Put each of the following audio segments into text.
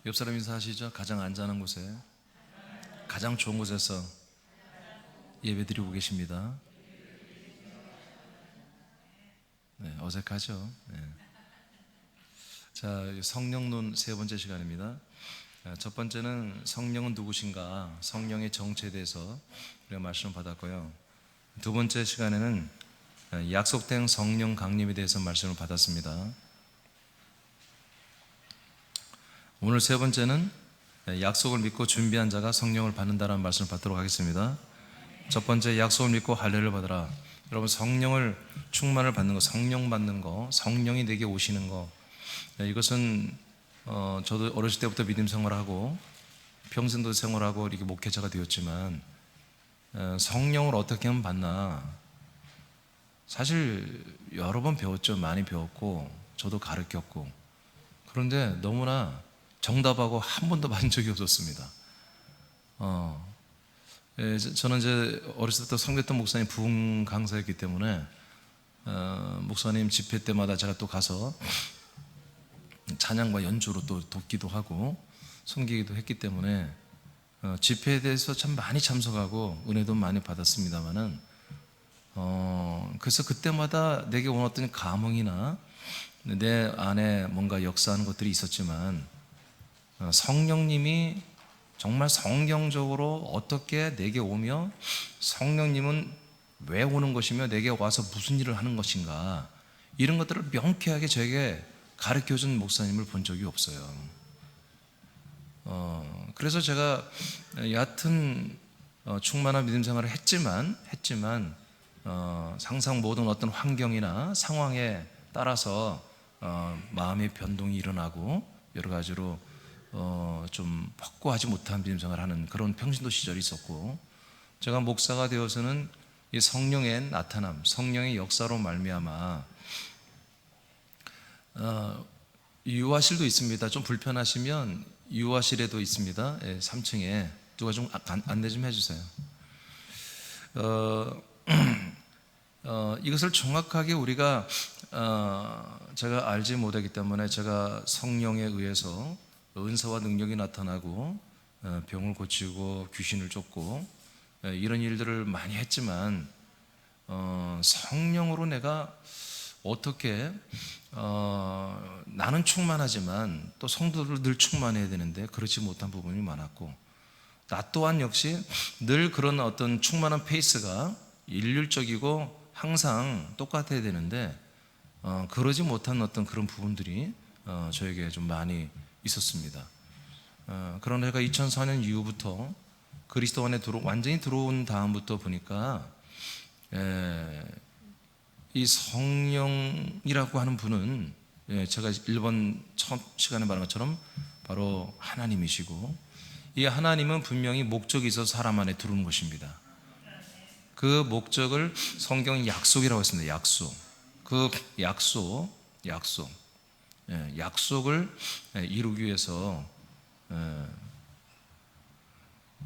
옆 사람 인사하시죠. 가장 안전한 곳에, 가장 좋은 곳에서 예배 드리고 계십니다. 네, 어색하죠. 네. 자, 성령론 세 번째 시간입니다. 첫 번째는 성령은 누구신가, 성령의 정체에 대해서 우리가 말씀을 받았고요. 두 번째 시간에는 약속된 성령 강림에 대해서 말씀을 받았습니다. 오늘 세 번째는 약속을 믿고 준비한 자가 성령을 받는다라는 말씀을 받도록 하겠습니다. 첫 번째, 약속을 믿고 할례를 받으라. 여러분, 성령을 충만을 받는 거, 성령 받는 거, 성령이 내게 오시는 거, 이것은 저도 어렸을 때부터 믿음 생활하고 평생도 생활하고 이렇게 목회자가 되었지만, 성령을 어떻게 하면 받나, 사실 여러 번 배웠죠. 많이 배웠고 저도 가르쳤고. 그런데 너무나 정답하고 한 번도 받은 적이 없었습니다. 저는 이제 어렸을 때부터 성교했던 목사님 부흥 강사였기 때문에 목사님 집회 때마다 제가 또 가서 찬양과 연주로 또 돕기도 하고 섬기기도 했기 때문에 집회에 대해서 참 많이 참석하고 은혜도 많이 받았습니다만은 그래서 그때마다 내게 온 어떤 감흥이나 내 안에 뭔가 역사하는 것들이 있었지만, 성령님이 정말 성경적으로 어떻게 내게 오며 성령님은 왜 오는 것이며 내게 와서 무슨 일을 하는 것인가, 이런 것들을 명쾌하게 저에게 가르쳐준 목사님을 본 적이 없어요. 그래서 제가 얕은 충만한 믿음 생활을 했지만 항상 모든 어떤 환경이나 상황에 따라서 마음의 변동이 일어나고 여러 가지로 좀 확고하지 못한 믿음 생활을 하는 그런 평신도 시절이 있었고, 제가 목사가 되어서는 이 성령의 나타남, 성령의 역사로 말미암아 유아실도 있습니다. 좀 불편하시면 유아실에도 있습니다. 3층에 누가 좀 안내 좀 해주세요. 이것을 정확하게 우리가 제가 알지 못하기 때문에, 제가 성령에 의해서 은사와 능력이 나타나고 병을 고치고 귀신을 쫓고 이런 일들을 많이 했지만, 성령으로 내가 어떻게 나는 충만하지만 또 성도들 늘 충만해야 되는데 그렇지 못한 부분이 많았고, 나 또한 역시 늘 그런 어떤 충만한 페이스가 일률적이고 항상 똑같아야 되는데 그러지 못한 어떤 그런 부분들이 저에게 좀 많이 있었습니다. 그러나 제가 2004년 이후부터 그리스도 안에 완전히 들어온 다음부터 보니까 이 성령이라고 하는 분은, 제가 1번 첫 시간에 말한 것처럼 바로 하나님이시고, 이 하나님은 분명히 목적이 있어서 사람 안에 들어오는 것입니다. 그 목적을 성경은 약속이라고 했습니다. 약속. 그 약속을 이루기 위해서,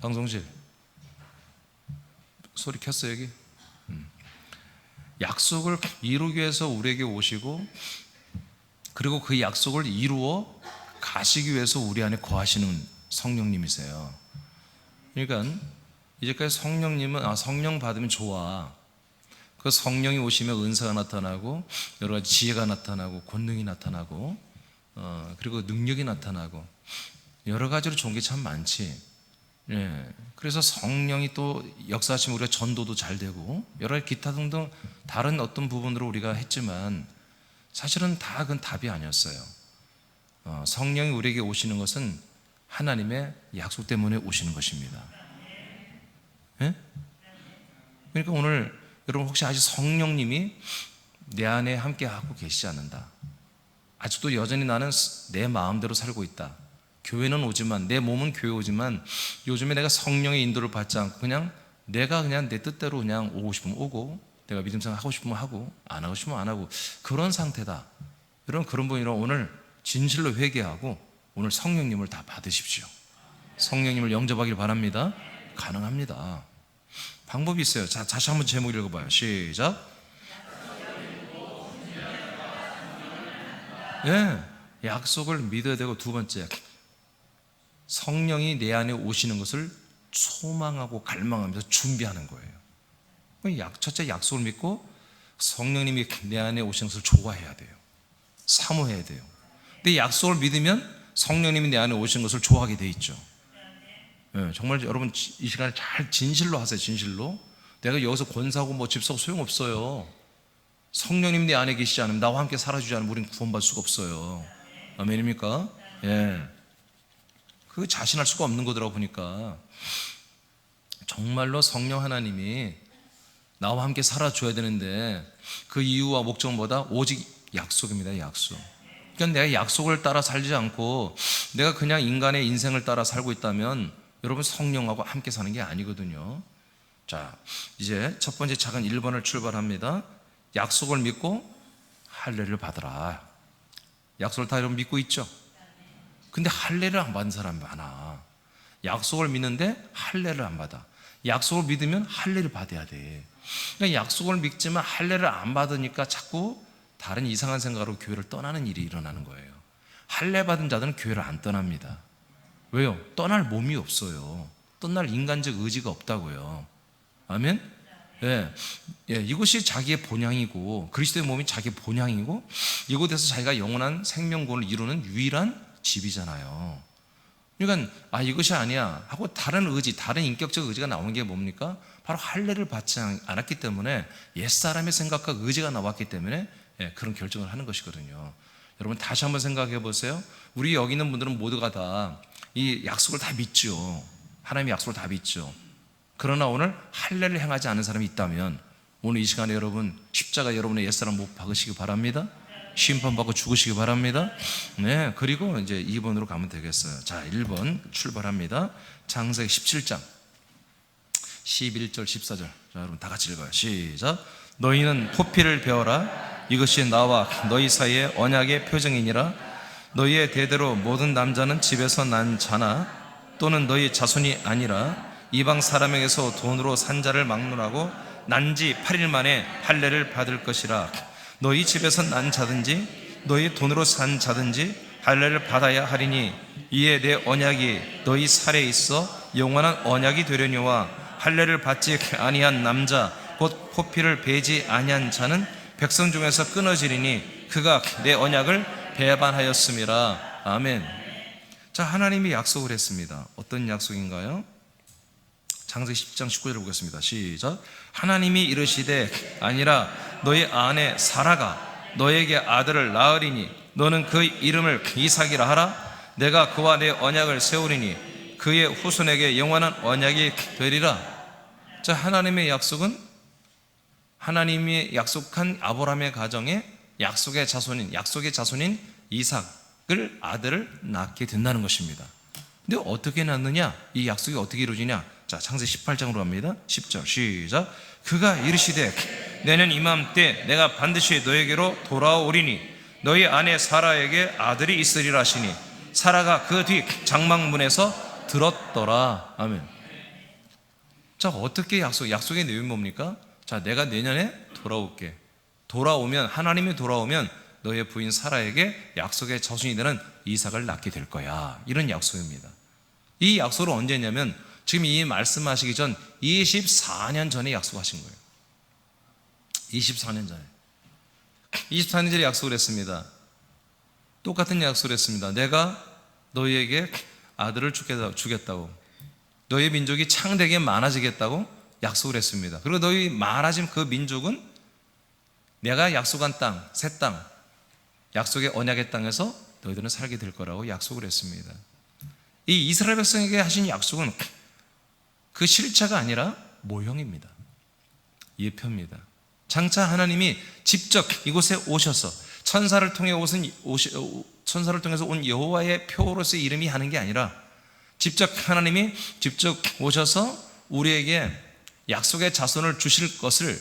방송실 소리 켰어요 여기? 약속을 이루기 위해서 우리에게 오시고, 그리고 그 약속을 이루어 가시기 위해서 우리 안에 거하시는 성령님이세요. 그러니까 이제까지 성령님은 성령 받으면 좋아, 그 성령이 오시면 은사가 나타나고 여러 가지 지혜가 나타나고 권능이 나타나고 그리고 능력이 나타나고 여러 가지로 좋은 게 참 많지. 그래서 성령이 또 역사하시면 우리가 전도도 잘 되고 여러 가지 기타 등등 다른 어떤 부분으로 우리가 했지만, 사실은 다 그건 답이 아니었어요. 성령이 우리에게 오시는 것은 하나님의 약속 때문에 오시는 것입니다. 그러니까 오늘 여러분, 혹시 아직 성령님이 내 안에 함께 하고 계시지 않는다, 아직도 여전히 나는 내 마음대로 살고 있다, 교회는 오지만 내 몸은 교회 오지만 요즘에 내가 성령의 인도를 받지 않고 내가 내 뜻대로 그냥 오고 싶으면 오고, 내가 믿음 생활 하고 싶으면 하고 안 하고 싶으면 안 하고 그런 상태다, 그런 분이라 오늘 진실로 회개하고 오늘 성령님을 다 받으십시오. 성령님을 영접하길 바랍니다. 가능합니다. 방법이 있어요. 자, 다시 한번 제목 읽어봐요. 시작. 약속을 믿어야 되고, 두 번째, 성령이 내 안에 오시는 것을 소망하고 갈망하면서 준비하는 거예요. 첫째 약속을 믿고 성령님이 내 안에 오시는 것을 좋아해야 돼요. 사모해야 돼요. 근데 약속을 믿으면 성령님이 내 안에 오시는 것을 좋아하게 돼 있죠. 정말 여러분 이 시간에 잘 진실로 하세요. 진실로. 내가 여기서 권사하고 뭐 집사하고 소용없어요. 성령님 내 안에 계시지 않으면, 나와 함께 살아주지 않으면 우리는 구원받을 수가 없어요. 아멘입니까? 예. 그 자신할 수가 없는 거더라고 보니까. 정말로 성령 하나님이 나와 함께 살아줘야 되는데 그 이유와 목적은 뭐다? 오직 약속입니다. 약속. 그러니까 내가 약속을 따라 살지 않고 내가 그냥 인간의 인생을 따라 살고 있다면 여러분 성령하고 함께 사는 게 아니거든요. 자, 이제 첫 번째 작은 1번을 출발합니다. 약속을 믿고 할례를 받으라. 약속을 다 여러분 믿고 있죠? 근데 할례를 안 받는 사람이 많아. 약속을 믿는데 할례를 안 받아. 약속을 믿으면 할례를 받아야 돼. 그러니까 약속을 믿지만 할례를 안 받으니까 자꾸 다른 이상한 생각으로 교회를 떠나는 일이 일어나는 거예요. 할례 받은 자들은 교회를 안 떠납니다. 왜요? 떠날 몸이 없어요. 떠날 인간적 의지가 없다고요. 아멘? 예, 이것이 자기의 본향이고, 그리스도의 몸이 자기의 본향이고, 이곳에서 자기가 영원한 생명권을 이루는 유일한 집이잖아요. 그러니까 이것이 아니야 하고 다른 의지, 다른 인격적 의지가 나오는 게 뭡니까? 바로 할례를 받지 않았기 때문에, 옛사람의 생각과 의지가 나왔기 때문에 그런 결정을 하는 것이거든요. 여러분 다시 한번 생각해 보세요. 우리 여기 있는 분들은 모두가 다 이 약속을 다 믿죠. 하나님의 약속을 다 믿죠. 그러나 오늘 할례를 행하지 않은 사람이 있다면 오늘 이 시간에 여러분 십자가 여러분의 옛사람 못 박으시기 바랍니다. 심판받고 죽으시기 바랍니다. 네, 그리고 이제 2번으로 가면 되겠어요. 자, 1번 출발합니다. 창세기 17장 11절 14절. 자, 여러분 다 같이 읽어요. 시작. 너희는 포피를 베어라. 이것이 나와 너희 사이의 언약의 표정이니라. 너희의 대대로 모든 남자는 집에서 난 자나 또는 너희 자손이 아니라 이방 사람에게서 돈으로 산 자를 막론하고 난 지 8일 만에 할례를 받을 것이라. 너희 집에서 난 자든지 너희 돈으로 산 자든지 할례를 받아야 하리니 이에 내 언약이 너희 살에 있어 영원한 언약이 되려니와 할례를 받지 아니한 남자 곧 포피를 베지 아니한 자는 백성 중에서 끊어지리니 그가 내 언약을 배반하였음이라. 아멘. 자, 하나님이 약속을 했습니다. 어떤 약속인가요? 창세기 10장 19절을 보겠습니다. 시작. 하나님이 이르시되 아니라 너희 아내 사라가 너에게 아들을 낳으리니 너는 그 이름을 이삭이라 하라. 내가 그와 내 언약을 세우리니 그의 후손에게 영원한 언약이 되리라. 자, 하나님의 약속은 하나님이 약속한 아브라함의 가정에 약속의 자손인 이삭을 아들을 낳게 된다는 것입니다. 근데 어떻게 낳느냐? 이 약속이 어떻게 이루어지냐? 자, 창세기 18장으로 갑니다. 10절 시작. 그가 이르시되 내년 이맘때 내가 반드시 너에게로 돌아오리니 너희 아내 사라에게 아들이 있으리라 하시니 사라가 그 뒤 장막문에서 들었더라. 아멘. 자, 어떻게 약속의 내용이 뭡니까? 자, 내가 내년에 돌아올게. 돌아오면, 하나님이 돌아오면 너의 부인 사라에게 약속의 자손이 되는 이삭을 낳게 될 거야. 이런 약속입니다. 이 약속을 언제 했냐면 지금 이 말씀하시기 전 24년 전에 약속하신 거예요. 24년 전에. 24년 전에 약속을 했습니다. 똑같은 약속을 했습니다. 내가 너희에게 아들을 주겠다고, 너희 민족이 창대하게 많아지겠다고 약속을 했습니다. 그리고 너희 많아진 그 민족은 내가 약속한 땅, 새 땅, 약속의 언약의 땅에서 너희들은 살게 될 거라고 약속을 했습니다. 이 이스라엘 백성에게 하신 약속은 그 실체가 아니라 모형입니다. 예표입니다. 장차 하나님이 직접 이곳에 오셔서 천사를 통해서 온 여호와의 표로서의 이름이 하는 게 아니라 하나님이 직접 오셔서 우리에게 약속의 자손을 주실 것을,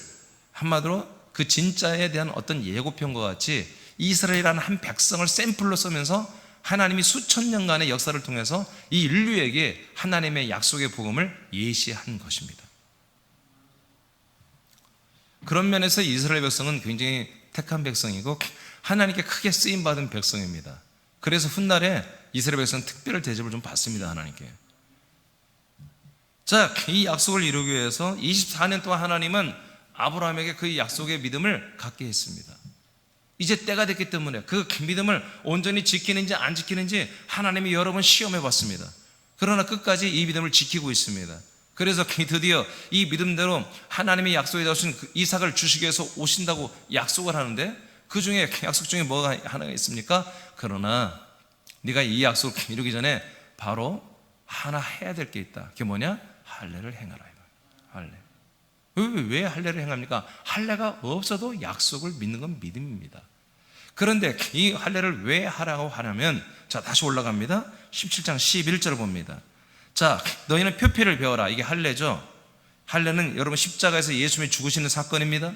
한마디로 그 진짜에 대한 어떤 예고편과 같이 이스라엘이라는 한 백성을 샘플로 쓰면서 하나님이 수천 년간의 역사를 통해서 이 인류에게 하나님의 약속의 복음을 예시한 것입니다. 그런 면에서 이스라엘 백성은 굉장히 택한 백성이고 하나님께 크게 쓰임받은 백성입니다. 그래서 훗날에 이스라엘 백성은 특별한 대접을 좀 받습니다, 하나님께. 자, 이 약속을 이루기 위해서 24년 동안 하나님은 아브라함에게 그 약속의 믿음을 갖게 했습니다. 이제 때가 됐기 때문에 그 믿음을 온전히 지키는지 안 지키는지 하나님이 여러 번 시험해 봤습니다. 그러나 끝까지 이 믿음을 지키고 있습니다. 그래서 드디어 이 믿음대로 하나님이 약속해 주신 이삭을 주시기 위해서 오신다고 약속을 하는데, 그 중에 약속 중에 뭐가 하나가 있습니까? 그러나 네가 이 약속을 이루기 전에 바로 하나 해야 될 게 있다. 그게 뭐냐? 할례를 행하라. 할례. 왜 할례를 행합니까? 할례가 없어도 약속을 믿는 건 믿음입니다. 그런데 이 할례를 왜 하라고 하냐면, 자, 다시 올라갑니다. 17장 11절을 봅니다. 자, 너희는 표피를 배워라. 이게 할례죠. 할례는 여러분 십자가에서 예수님이 죽으시는 사건입니다.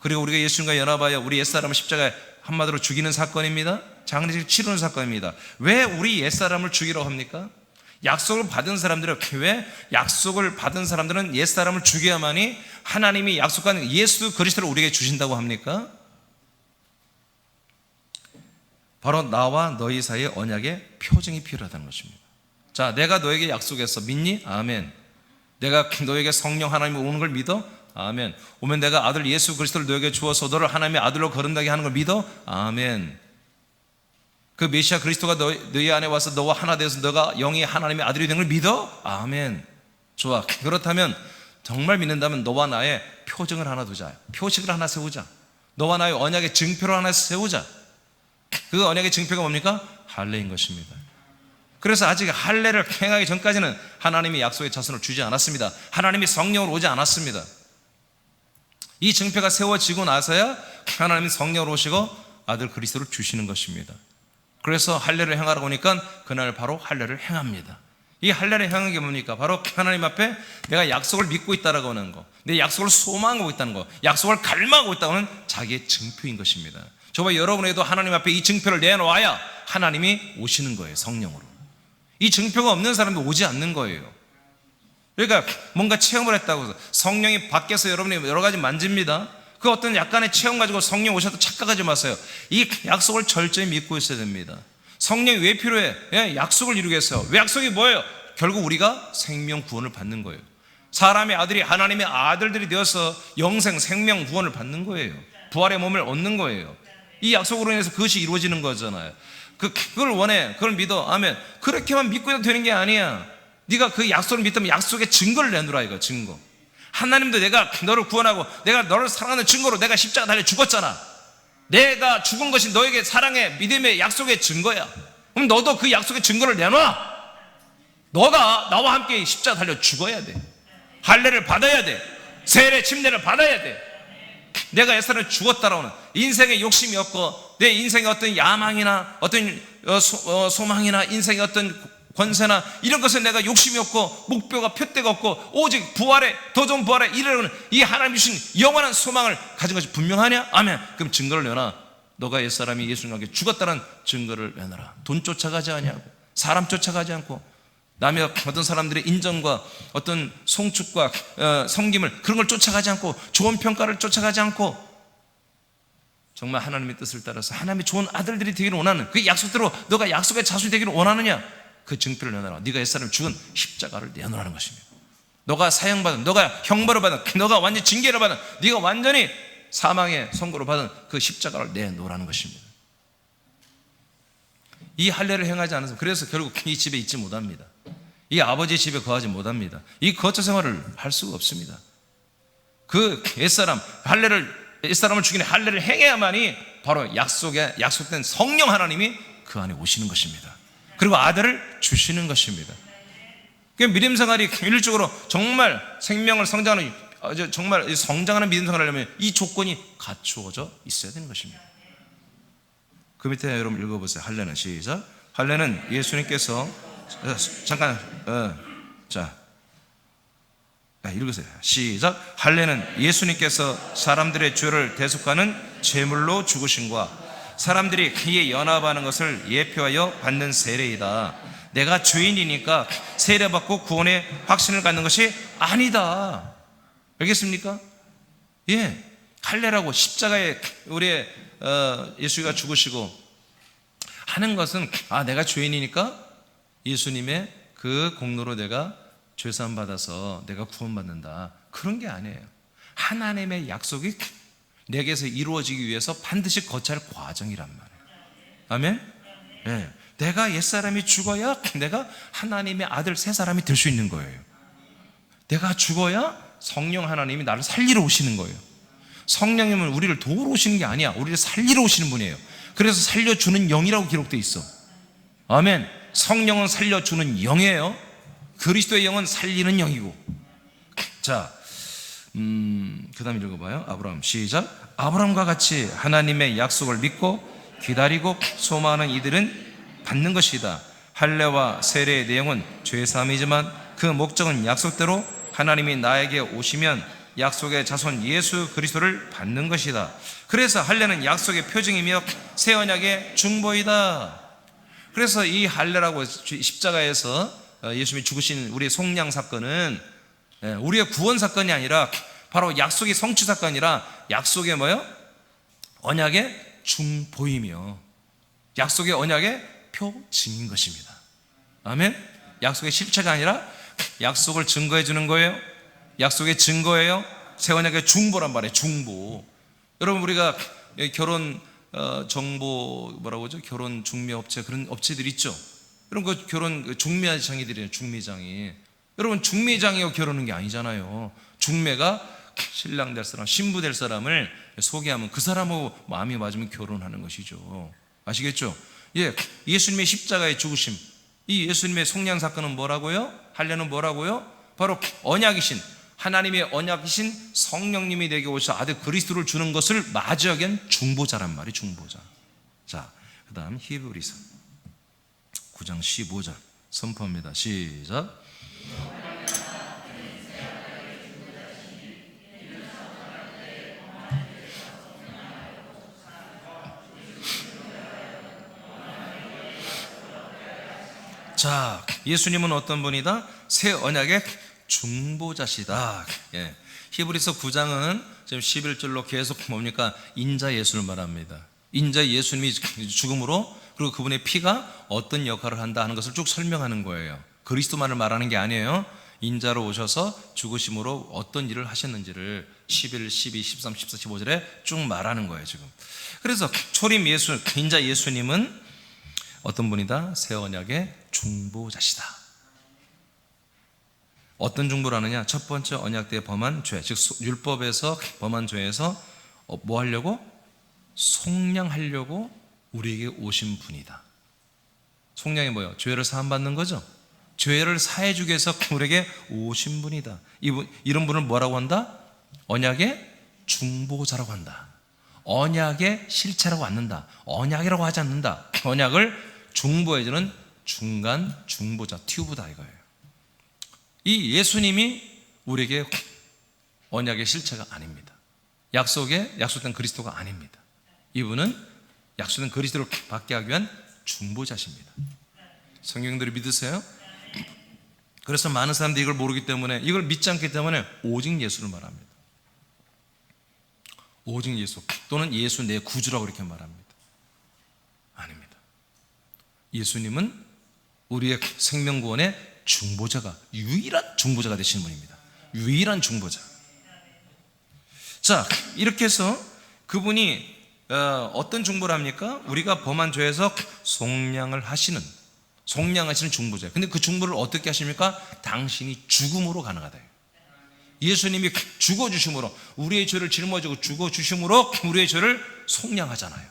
그리고 우리가 예수님과 연합하여 우리 옛사람을 십자가에 한마디로 죽이는 사건입니다. 장례식 치르는 사건입니다. 왜 우리 옛사람을 죽이라고 합니까? 약속을 받은 사람들은, 왜 약속을 받은 사람들은 옛사람을 죽여야만이 하나님이 약속한 예수 그리스도를 우리에게 주신다고 합니까? 바로 나와 너희 사이의 언약의 표징이 필요하다는 것입니다. 자, 내가 너에게 약속했어. 믿니? 아멘. 내가 너에게 성령 하나님이 오는 걸 믿어? 아멘. 오면 내가 아들 예수 그리스도를 너에게 주어서 너를 하나님의 아들로 거듭나게 하는 걸 믿어? 아멘. 그 메시아 그리스도가 너희 안에 와서 너와 하나 되어서 너가 영이 하나님의 아들이 된 걸 믿어? 아멘. 좋아. 그렇다면 정말 믿는다면 너와 나의 표징을 하나 두자. 표식을 하나 세우자. 너와 나의 언약의 증표를 하나 세우자. 그 언약의 증표가 뭡니까? 할례인 것입니다. 그래서 아직 할례를 행하기 전까지는 하나님이 약속의 자손을 주지 않았습니다. 하나님이 성령으로 오지 않았습니다. 이 증표가 세워지고 나서야 하나님이 성령으로 오시고 아들 그리스도를 주시는 것입니다. 그래서 할례를 행하라고 하니까 그날 바로 할례를 행합니다. 이 할례를 행하는 게 뭡니까? 바로 하나님 앞에 내가 약속을 믿고 있다라고 하는 거, 내 약속을 소망하고 있다는 거, 약속을 갈망하고 있다는 자기의 증표인 것입니다. 저와 여러분에도 하나님 앞에 이 증표를 내놓아야 하나님이 오시는 거예요. 성령으로. 이 증표가 없는 사람도 오지 않는 거예요. 그러니까 뭔가 체험을 했다고 해서 성령이 밖에서 여러분이 여러 가지 만집니다. 그 어떤 약간의 체험 가지고 성령 오셔도 착각하지 마세요. 이 약속을 철저히 믿고 있어야 됩니다. 성령이 왜 필요해? 예, 약속을 이루기 위해서. 왜 약속이 뭐예요? 결국 우리가 생명 구원을 받는 거예요. 사람의 아들이 하나님의 아들들이 되어서 영생 생명 구원을 받는 거예요. 부활의 몸을 얻는 거예요. 이 약속으로 인해서 그것이 이루어지는 거잖아요. 그걸 원해. 그걸 믿어. 아멘. 그렇게만 믿고 해도 되는 게 아니야. 네가 그 약속을 믿다면 약속의 증거를 내놓으라, 이거 증거. 하나님도 내가 너를 구원하고 내가 너를 사랑하는 증거로 내가 십자가 달려 죽었잖아. 내가 죽은 것이 너에게 사랑의 믿음의 약속의 증거야. 그럼 너도 그 약속의 증거를 내놔. 너가 나와 함께 십자가 달려 죽어야 돼. 할례를 받아야 돼. 세례 침례를 받아야 돼. 내가 옛사람을 죽었다라고는 인생의 욕심이 없고 내 인생의 어떤 야망이나 어떤 소망이나 인생의 어떤 권세나 이런 것에 내가 욕심이 없고 목표가 표대가 없고 오직 부활에 더 좋은 부활에 이르는 이 하나님 주신 영원한 소망을 가진 것이 분명하냐? 아멘. 그럼 증거를 내놔. 너가 옛사람이 예수님과 함께 죽었다는 증거를 내놔라. 돈 쫓아가지 않냐고, 사람 쫓아가지 않고 남의 어떤 사람들의 인정과 어떤 송축과 섬김을 그런 걸 쫓아가지 않고 좋은 평가를 쫓아가지 않고 정말 하나님의 뜻을 따라서 하나님의 좋은 아들들이 되기를 원하는 그 약속대로 너가 약속의 자손이 되기를 원하느냐? 그 증표를 내놔라. 네가 옛사람 죽은 십자가를 내놓으라는 것입니다. 너가 사형받은, 너가 형벌을 받은, 너가 완전히 징계를 받은, 네가 완전히 사망의 선고를 받은 그 십자가를 내놓으라는 것입니다. 이 할례를 행하지 않아서 그래서 결국 이 집에 있지 못합니다. 이 아버지 집에 거하지 못합니다. 이 거처 생활을 할 수가 없습니다. 그 옛사람 옛사람을 죽이는 할례를 행해야만이 바로 약속된 성령 하나님이 그 안에 오시는 것입니다. 그리고 아들을 주시는 것입니다. 그 믿음 생활이 일적으로 정말 생명을 성장하는 정말 성장하는 믿음 생활을 하려면 이 조건이 갖추어져 있어야 되는 것입니다. 그 밑에 여러분 읽어보세요. 할례는 시작. 할례는 예수님께서 잠깐 읽으세요. 시작. 할례는 예수님께서 사람들의 죄를 대속하는 제물로 죽으심과 사람들이 그에 연합하는 것을 예표하여 받는 세례이다. 내가 죄인이니까 세례받고 구원의 확신을 갖는 것이 아니다. 알겠습니까? 예, 할례라고 십자가에 우리의 예수가 죽으시고 하는 것은 내가 죄인이니까 예수님의 그 공로로 내가 죄사함 받아서 내가 구원받는다, 그런 게 아니에요. 하나님의 약속이 내게서 이루어지기 위해서 반드시 거쳐야 할 과정이란 말이에요. 아멘? 네. 내가 옛사람이 죽어야 내가 하나님의 아들 새 사람이 될 수 있는 거예요. 내가 죽어야 성령 하나님이 나를 살리러 오시는 거예요. 성령님은 우리를 도우러 오시는 게 아니야. 우리를 살리러 오시는 분이에요. 그래서 살려주는 영이라고 기록되어 있어. 아멘. 성령은 살려주는 영이에요. 그리스도의 영은 살리는 영이고. 자, 그 다음 읽어봐요. 아브라함, 시작. 아브라함과 같이 하나님의 약속을 믿고 기다리고 소망하는 이들은 받는 것이다. 할례와 세례의 내용은 죄사함이지만 그 목적은 약속대로 하나님이 나에게 오시면 약속의 자손 예수 그리스도를 받는 것이다. 그래서 할례는 약속의 표징이며 새 언약의 중보이다. 그래서 이 할례라고 십자가에서 예수님이 죽으신 우리의 속량 사건은 우리의 구원 사건이 아니라 바로 약속의 성취 사건이라 약속의 뭐요? 언약의 중보이며 약속의 언약의 표징인 것입니다. 아멘. 약속의 실체가 아니라 약속을 증거해 주는 거예요. 약속의 증거예요. 새 언약의 중보란 말이에요. 중보. 여러분, 우리가 결혼 정보 뭐라고 하죠? 결혼 중매 업체, 그런 업체들 있죠. 여러분, 그 결혼 중매장이들이에요. 중매장이. 여러분, 중매장이요 결혼하는 게 아니잖아요. 중매가 신랑 될 사람, 신부 될 사람을 소개하면 그 사람하고 마음이 맞으면 결혼하는 것이죠. 아시겠죠? 예, 예수님의 십자가의 죽으심, 이 예수님의 속량 사건은 뭐라고요? 할례는 뭐라고요? 바로 언약이신, 하나님의 언약이신 성령님이 내게 오셔서 아들 그리스도를 주는 것을 맞이하기 위한 중보자란 말이 중보자. 자, 그 다음 히브리서 9장 15절 선포합니다. 시작. 자, 예수님은 어떤 분이다? 새 언약의 중보자시다. 예. 히브리서 9장은 지금 11절로 계속 뭡니까? 인자 예수를 말합니다. 인자 예수님이 죽음으로, 그리고 그분의 피가 어떤 역할을 한다 하는 것을 쭉 설명하는 거예요. 그리스도만을 말하는 게 아니에요. 인자로 오셔서 죽으심으로 어떤 일을 하셨는지를 11, 12, 13, 14, 15절에 쭉 말하는 거예요 지금. 그래서 초림 예수, 인자 예수님은 어떤 분이다? 새 언약의 중보자시다. 어떤 중보를 하느냐? 첫 번째, 언약 때 범한 죄, 즉 율법에서 범한 죄에서 뭐 하려고? 속량하려고 우리에게 오신 분이다. 속량이 뭐예요? 죄를 사함받는 거죠. 죄를 사해 주기 위해서 우리에게 오신 분이다. 이런 분을 뭐라고 한다? 언약의 중보자라고 한다. 언약의 실체라고 않는다. 언약이라고 하지 않는다. 언약을 중보해주는 중간 중보자, 튜브다 이거예요. 이 예수님이 우리에게 언약의 실체가 아닙니다. 약속된 그리스도가 아닙니다. 이분은 약속된 그리스도를 받게 하기 위한 중보자십니다. 성경들이 믿으세요? 그래서 많은 사람들이 이걸 모르기 때문에, 이걸 믿지 않기 때문에 오직 예수를 말합니다. 오직 예수, 또는 예수 내 구주라고 이렇게 말합니다. 아닙니다. 예수님은 우리의 생명구원의 중보자가, 유일한 중보자가 되시는 분입니다. 유일한 중보자. 자, 이렇게 해서 그분이 어떤 중보를 합니까? 우리가 범한 죄에서 속량하시는 중보자예요. 근데 그 중보를 어떻게 하십니까? 당신이 죽음으로 가능하다. 예수님이 죽어주심으로, 우리의 죄를 짊어지고 죽어주심으로 우리의 죄를 속량하잖아요.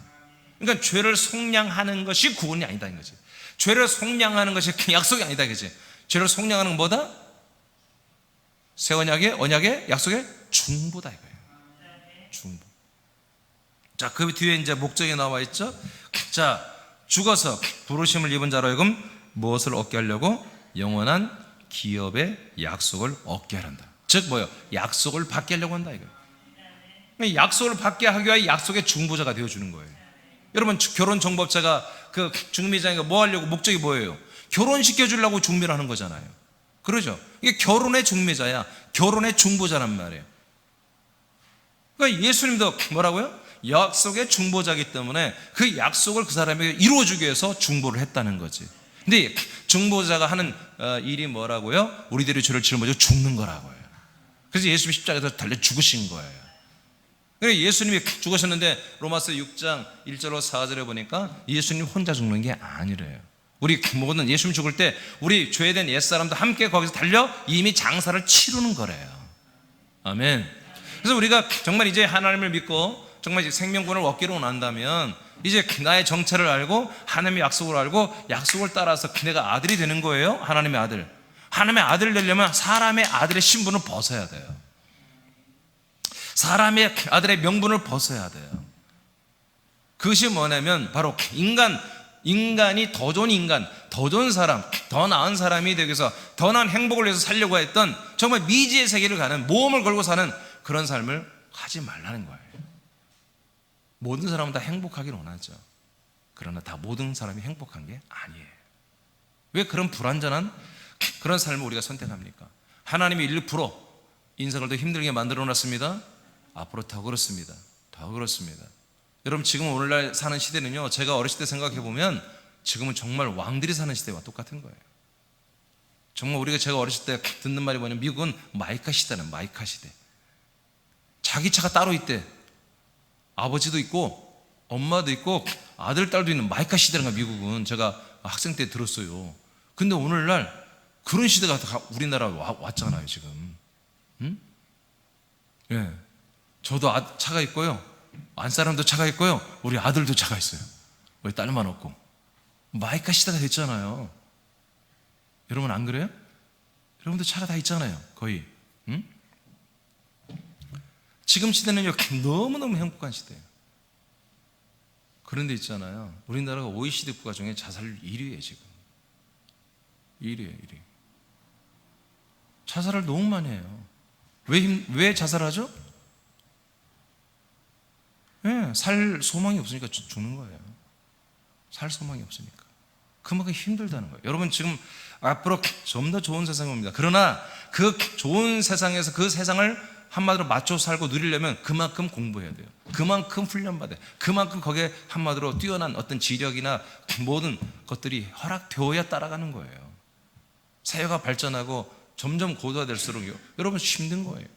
그러니까 죄를 속량하는 것이 구원이 아니다 이거지. 죄를 속량하는 것이 약속이 아니다 이거지. 죄를 속량하는 건 뭐다? 새 언약의 약속의 중보다 이거예요. 중보. 자, 그 뒤에 이제 목적이 나와 있죠. 자, 죽어서 부르심을 입은 자로 하여금 무엇을 얻게 하려고? 영원한 기업의 약속을 얻게 하란다. 즉 뭐예요? 약속을 받게 하려고 한다 이거예요. 약속을 받게 하기 위해 약속의 중보자가 되어주는 거예요. 여러분, 결혼 정법자가 그 중매장이가 뭐 하려고, 목적이 뭐예요? 결혼시켜주려고 중매를 하는 거잖아요. 그러죠? 이게 결혼의 중매자야. 결혼의 중보자란 말이에요. 그러니까 예수님도 뭐라고요? 약속의 중보자이기 때문에 그 약속을 그 사람에게 이루어주기 위해서 중보를 했다는 거지. 근데 중보자가 하는 일이 뭐라고요? 우리들의 죄를 짊어지고 죽는 거라고요. 그래서 예수님이 십자가에서 달려 죽으신 거예요. 그러니까 예수님이 죽으셨는데 로마서 6장 1절로 4절에 보니까 예수님 혼자 죽는 게 아니래요. 우리 모든 예수님 죽을 때 우리 죄된 옛사람도 함께 거기서 달려 이미 장사를 치르는 거래요. 아멘. 그래서 우리가 정말 이제 하나님을 믿고 정말 이제 생명권을 얻기로 난다면 이제 나의 정체를 알고 하나님의 약속을 알고 약속을 따라서 내가 아들이 되는 거예요. 하나님의 아들. 하나님의 아들 되려면 사람의 아들의 신분을 벗어야 돼요. 사람의 아들의 명분을 벗어야 돼요. 그것이 뭐냐면 바로 인간이 더 좋은 인간, 더 좋은 사람, 더 나은 사람이 되기 위해서 더 나은 행복을 위해서 살려고 했던 정말 미지의 세계를 가는 모험을 걸고 사는 그런 삶을 하지 말라는 거예요. 모든 사람은 다 행복하기를 원하죠. 그러나 다 모든 사람이 행복한 게 아니에요. 왜 그런 불완전한 그런 삶을 우리가 선택합니까? 하나님이 1% 인생을 더 힘들게 만들어 놨습니다. 앞으로 더 그렇습니다. 더 그렇습니다. 여러분 지금 오늘날 사는 시대는요, 제가 어렸을 때 생각해 보면 지금은 정말 왕들이 사는 시대와 똑같은 거예요. 정말 제가 어렸을 때 듣는 말이 뭐냐면 미국은 마이카 시대는 마이카 시대. 자기 차가 따로 있대. 아버지도 있고 엄마도 있고 아들 딸도 있는 마이카 시대라는 거야. 미국은 제가 학생 때 들었어요. 근데 오늘날 그런 시대가 우리나라에 왔잖아요 지금. 응? 예. 저도 차가 있고요, 안사람도 차가 있고요, 우리 아들도 차가 있어요. 우리 딸만 없고. 마이카 시대가 됐잖아요. 여러분 안 그래요? 여러분도 차가 다 있잖아요 거의. 응? 지금 시대는요 너무너무 행복한 시대예요. 그런데 있잖아요, 우리나라가 OECD 국가 중에 자살률 1위예요 지금. 1위예요 1위. 자살을 너무 많이 해요. 왜 자살하죠? 네, 살 소망이 없으니까 죽는 거예요. 살 소망이 없으니까. 그만큼 힘들다는 거예요. 여러분 지금 앞으로 좀 더 좋은 세상이 옵니다. 그러나 그 좋은 세상에서 그 세상을 한마디로 맞춰 살고 누리려면 그만큼 공부해야 돼요. 그만큼 훈련받아야 돼요. 그만큼 거기에 한마디로 뛰어난 어떤 지력이나 모든 것들이 허락되어야 따라가는 거예요. 사회가 발전하고 점점 고도화될수록 여러분 힘든 거예요.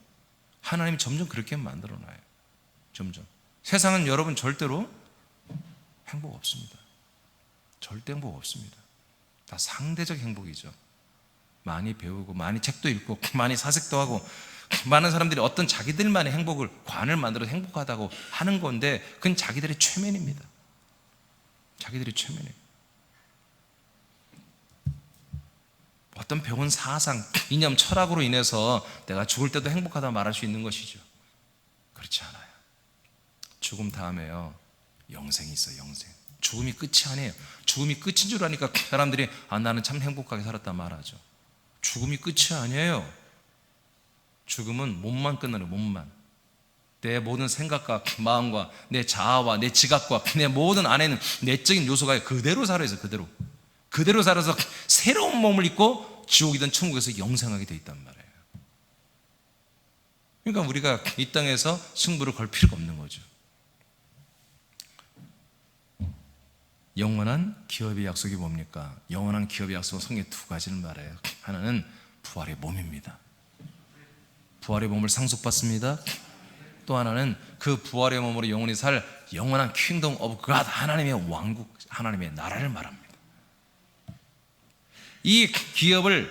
하나님이 점점 그렇게 만들어놔요. 점점. 세상은 여러분 절대로 행복 없습니다. 절대 행복 없습니다. 다 상대적 행복이죠. 많이 배우고 많이 책도 읽고 많이 사색도 하고 많은 사람들이 어떤 자기들만의 행복을 관을 만들어 행복하다고 하는 건데 그건 자기들의 최면입니다. 자기들의 최면이에요. 어떤 배운 사상, 이념, 철학으로 인해서 내가 죽을 때도 행복하다 말할 수 있는 것이죠. 그렇지 않아요. 죽음 다음에요 영생이 있어요. 영생. 죽음이 끝이 아니에요. 죽음이 끝인 줄 아니까 사람들이 나는 참 행복하게 살았다 말하죠. 죽음이 끝이 아니에요. 죽음은 몸만 끝나는 몸만. 내 모든 생각과 마음과 내 자아와 내 지각과 내 모든 안에는 내적인 요소가 그대로 살아있어요. 그대로 살아서 새로운 몸을 입고 지옥이든 천국에서 영생하게 돼 있단 말이에요. 그러니까 우리가 이 땅에서 승부를 걸 필요가 없는 거죠. 영원한 기업의 약속이 뭡니까? 영원한 기업의 약속은 성경에 두 가지를 말해요. 하나는 부활의 몸입니다. 부활의 몸을 상속받습니다. 또 하나는 그 부활의 몸으로 영원히 살 영원한 킹덤 오브 갓, 하나님의 왕국, 하나님의 나라를 말합니다. 이 기업을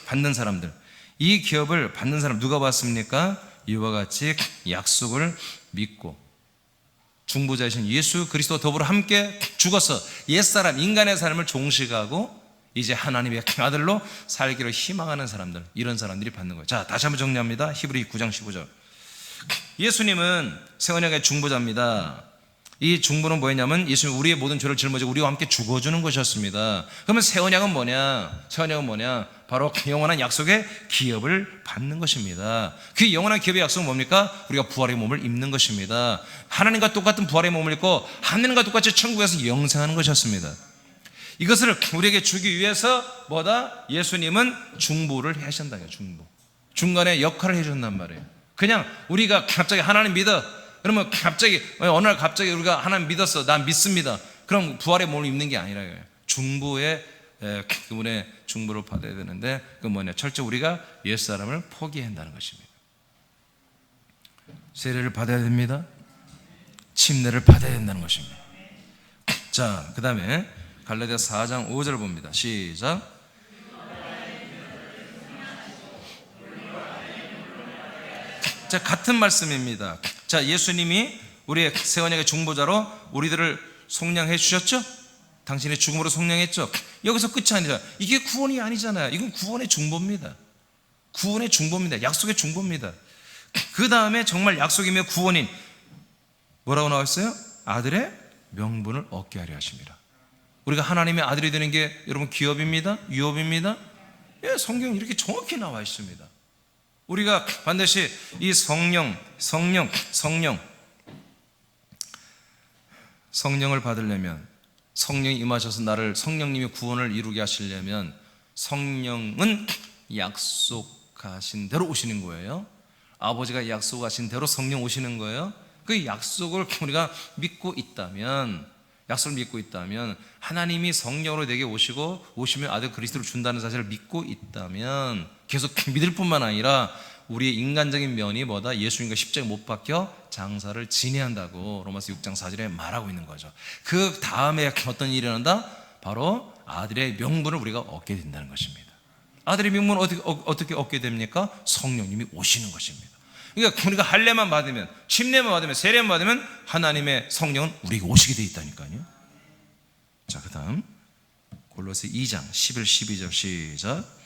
받는 사람들, 이 기업을 받는 사람 누가 받습니까? 이와 같이 약속을 믿고 중보자이신 예수 그리스도와 더불어 함께 죽어서 옛사람 인간의 삶을 종식하고 이제 하나님의 아들로 살기를 희망하는 사람들, 이런 사람들이 받는 거예요. 자, 다시 한번 정리합니다. 히브리 9장 15절. 예수님은 새 언약의 중보자입니다. 이 중보는 뭐였냐면 예수님 우리의 모든 죄를 짊어지고 우리와 함께 죽어주는 것이었습니다. 그러면 새 언약은 뭐냐? 새 언약은 뭐냐? 바로 영원한 약속의 기업을 받는 것입니다. 그 영원한 기업의 약속은 뭡니까? 우리가 부활의 몸을 입는 것입니다. 하나님과 똑같은 부활의 몸을 입고 하나님과 똑같이 천국에서 영생하는 것이었습니다. 이것을 우리에게 주기 위해서 뭐다? 예수님은 중보를 하신다는 거예요. 중간에 역할을 해준단 말이에요. 그냥 우리가 갑자기 하나님 믿어, 그러면 갑자기 어느 날 갑자기 우리가 하나님 믿었어, 난 믿습니다. 그럼 부활의 몸을 입는 게 아니라 중보의 그분의 중보를 받아야 되는데 그 뭐냐? 철저히 우리가 옛사람을 포기해야 한다는 것입니다. 세례를 받아야 됩니다. 침례를 받아야 된다는 것입니다. 자, 그 다음에 갈라디아서 4장 5절을 봅니다. 시작. 자, 같은 말씀입니다. 자, 예수님이 우리의 새 언약의 중보자로 우리들을 속량해 주셨죠? 당신의 죽음으로 속량했죠? 여기서 끝이 아니라 이게 구원이 아니잖아요. 이건 구원의 중보입니다. 구원의 중보입니다. 약속의 중보입니다. 그 다음에 정말 약속이며 구원인 뭐라고 나왔어요? 아들의 명분을 얻게 하려 하십니다. 우리가 하나님의 아들이 되는 게 여러분 기업입니다. 유업입니다. 예, 성경이 이렇게 정확히 나와 있습니다. 우리가 반드시 이 성령을 받으려면, 성령이 임하셔서 나를, 성령님이 구원을 이루게 하시려면 성령은 약속하신 대로 오시는 거예요. 아버지가 약속하신 대로 성령 오시는 거예요. 그 약속을 우리가 믿고 있다면, 약속을 믿고 있다면, 하나님이 성령으로 내게 오시면 아들 그리스도를 준다는 사실을 믿고 있다면 계속 믿을 뿐만 아니라 우리의 인간적인 면이 뭐다? 예수님과 십자가에 못 박혀 장사를 지내한다고 로마서 6장 4절에 말하고 있는 거죠. 그 다음에 어떤 일이 일어난다? 바로 아들의 명분을 우리가 얻게 된다는 것입니다. 아들의 명분을 어떻게 얻게 됩니까? 성령님이 오시는 것입니다. 그러니까 우리가 할례만 받으면, 침례만 받으면, 세례만 받으면 하나님의 성령은 우리에게 오시게 돼 있다니까요. 자, 그 다음 골로새 2장 11, 12절 시작.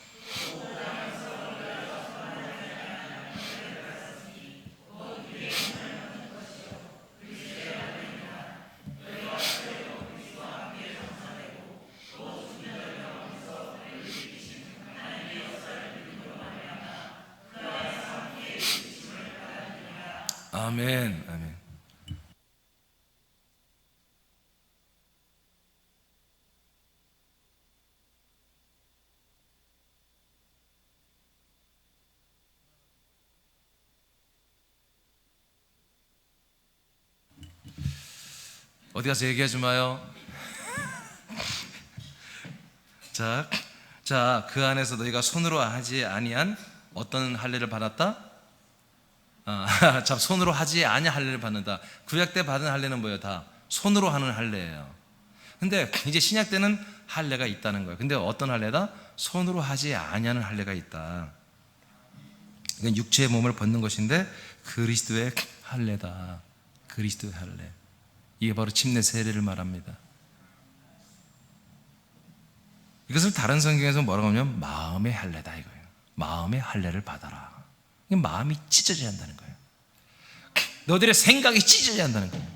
아멘, 아멘. 어디 가서 얘기하지 마요. 자, 그 안에서 너희가 손으로 하지 아니한 어떤 할례를 받았다? 자, 손으로 하지 아니 할례를 받는다. 구약 때 받은 할례는 뭐예요? 다 손으로 하는 할례예요. 근데 이제 신약 때는 할례가 있다는 거예요. 근데 어떤 할례다? 손으로 하지 아니하는 할례가 있다. 이건 육체의 몸을 벗는 것인데 그리스도의 할례다. 그리스도의 할례. 이게 바로 침례 세례를 말합니다. 이것을 다른 성경에서 뭐라고 하냐면 마음의 할례다 이거예요. 마음의 할례를 받아라. 마음이 찢어져야 한다는 거예요. 너들의 생각이 찢어져야 한다는 거예요.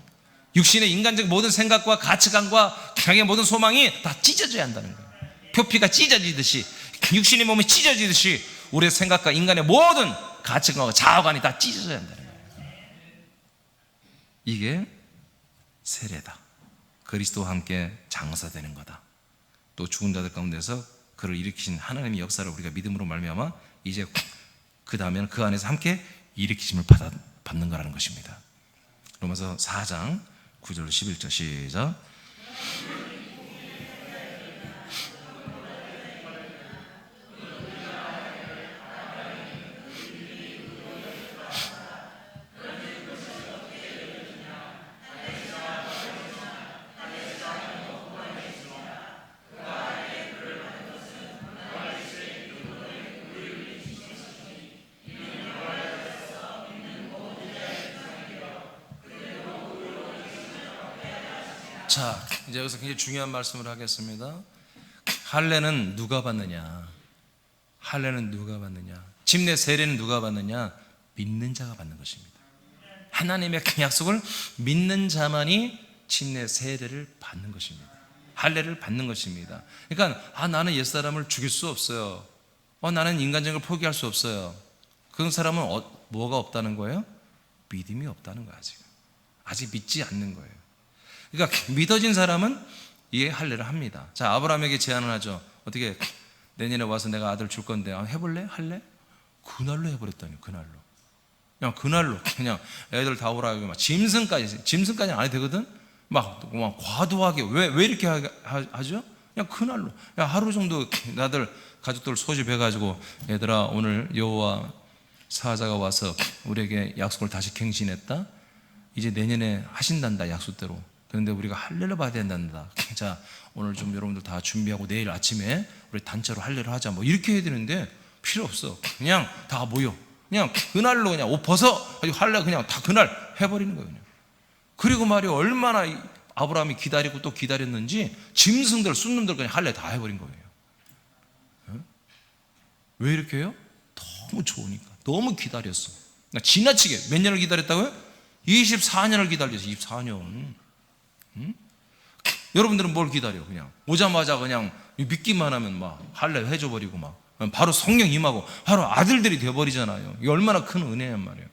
육신의 인간적 모든 생각과 가치관과 자기의 모든 소망이 다 찢어져야 한다는 거예요. 표피가 찢어지듯이, 육신의 몸이 찢어지듯이 우리의 생각과 인간의 모든 가치관과 자아관이 다 찢어져야 한다는 거예요. 이게 세례다. 그리스도와 함께 장사되는 거다. 또 죽은 자들 가운데서 그를 일으키신 하나님의 역사를 우리가 믿음으로 말미암아 이제 그 다음에는 그 안에서 함께 일으키심을 받는 거라는 것입니다. 로마서 4장 9절 11절 시작. 자, 이제 여기서 굉장히 중요한 말씀을 하겠습니다. 할례는 누가 받느냐? 할례는 누가 받느냐? 침례 세례는 누가 받느냐? 믿는 자가 받는 것입니다. 하나님의 약속을 믿는 자만이 침례 세례를 받는 것입니다. 할례를 받는 것입니다. 그러니까 나는 옛사람을 죽일 수 없어요. 나는 인간적인 걸 포기할 수 없어요. 그런 사람은 뭐가 없다는 거예요? 믿음이 없다는 거야. 아직 믿지 않는 거예요. 그러니까 믿어진 사람은 이에 할례를 합니다. 자, 아브라함에게 제안을 하죠. 어떻게 내년에 와서 내가 아들 줄 건데 해볼래? 할래? 그날로 해버렸다니. 그날로. 그냥 그날로 그냥 애들 다 오라고 막 짐승까지는 안 해도 되거든. 막 과도하게 왜 이렇게 하죠? 그냥 그날로 하루 정도 나들 가족들 소집해가지고 얘들아 오늘 여호와 사자가 와서 우리에게 약속을 다시 갱신했다. 이제 내년에 하신단다 약속대로. 그런데 우리가 할례를 받아야 된단다. 자 오늘 좀 여러분들 다 준비하고 내일 아침에 우리 단체로 할례를 하자. 뭐 이렇게 해야 되는데 필요 없어. 그냥 다 모여. 그냥 그날로 그냥 옷 벗어 할례 그냥 다 그날 해버리는 거예요. 그냥. 그리고 말이야 얼마나 아브라함이 기다리고 또 기다렸는지 짐승들 순놈들 그냥 할례 다 해버린 거예요. 왜 이렇게 해요? 너무 좋으니까. 너무 기다렸어. 지나치게 몇 년을 기다렸다고요? 24년을 기다렸어. 24년. 응? 여러분들은 뭘 기다려? 그냥 오자마자 그냥 믿기만 하면 막 할례 해줘버리고 막 바로 성령 임하고 바로 아들들이 되어버리잖아요. 이게 얼마나 큰 은혜란 말이에요.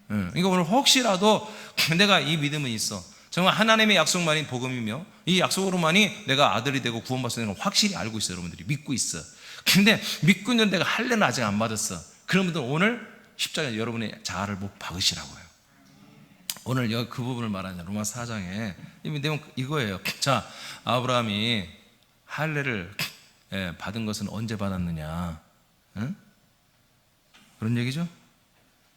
그러니까 오늘 혹시라도 내가 이 믿음은 있어. 정말 하나님의 약속만이 복음이며 이 약속으로만이 내가 아들이 되고 구원받을 수 있는 걸 확실히 알고 있어요. 여러분들이 믿고 있어. 근데 믿고 있는 내가 할례는 아직 안 받았어. 그런 분들 오늘 십자가에 여러분의 자아를 못 박으시라고요. 오늘 그 부분을 말하는 로마 4장에 내용 이거예요. 자, 아브라함이 할례를 받은 것은 언제 받았느냐? 응? 그런 얘기죠.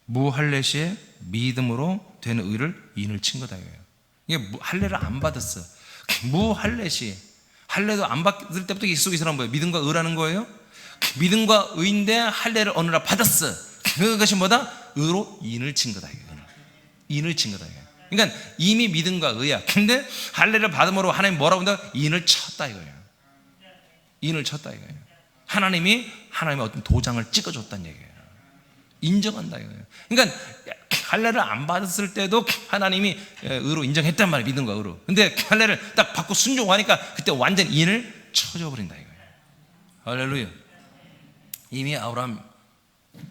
무할례 시에 믿음으로 되는 의를 인을 친 거다 이거예요. 이게 할례를 안 받았어. 무할례 시 할례도 안 받을 때부터 이 속에 있으란 뭐예요? 믿음과 의라는 거예요. 믿음과 의인데 할례를 어느 날 받았어. 그것이 뭐다? 의로 인을 친 거다 이거예요. 인을 친 거다 이거예요. 그러니까 이미 믿음과 의야. 근데 할례를 받음으로 하나님 뭐라고 한다? 인을 쳤다 이거예요. 인을 쳤다 이거예요. 하나님의 어떤 도장을 찍어줬다는 얘기예요. 인정한다 이거예요. 그러니까 할례를 안 받았을 때도 하나님이 의로 인정했단 말이에요. 믿음과 의로. 근데 할례를 딱 받고 순종하니까 그때 완전 인을 쳐줘 버린다 이거예요. 할렐루야. 이미 아브라함,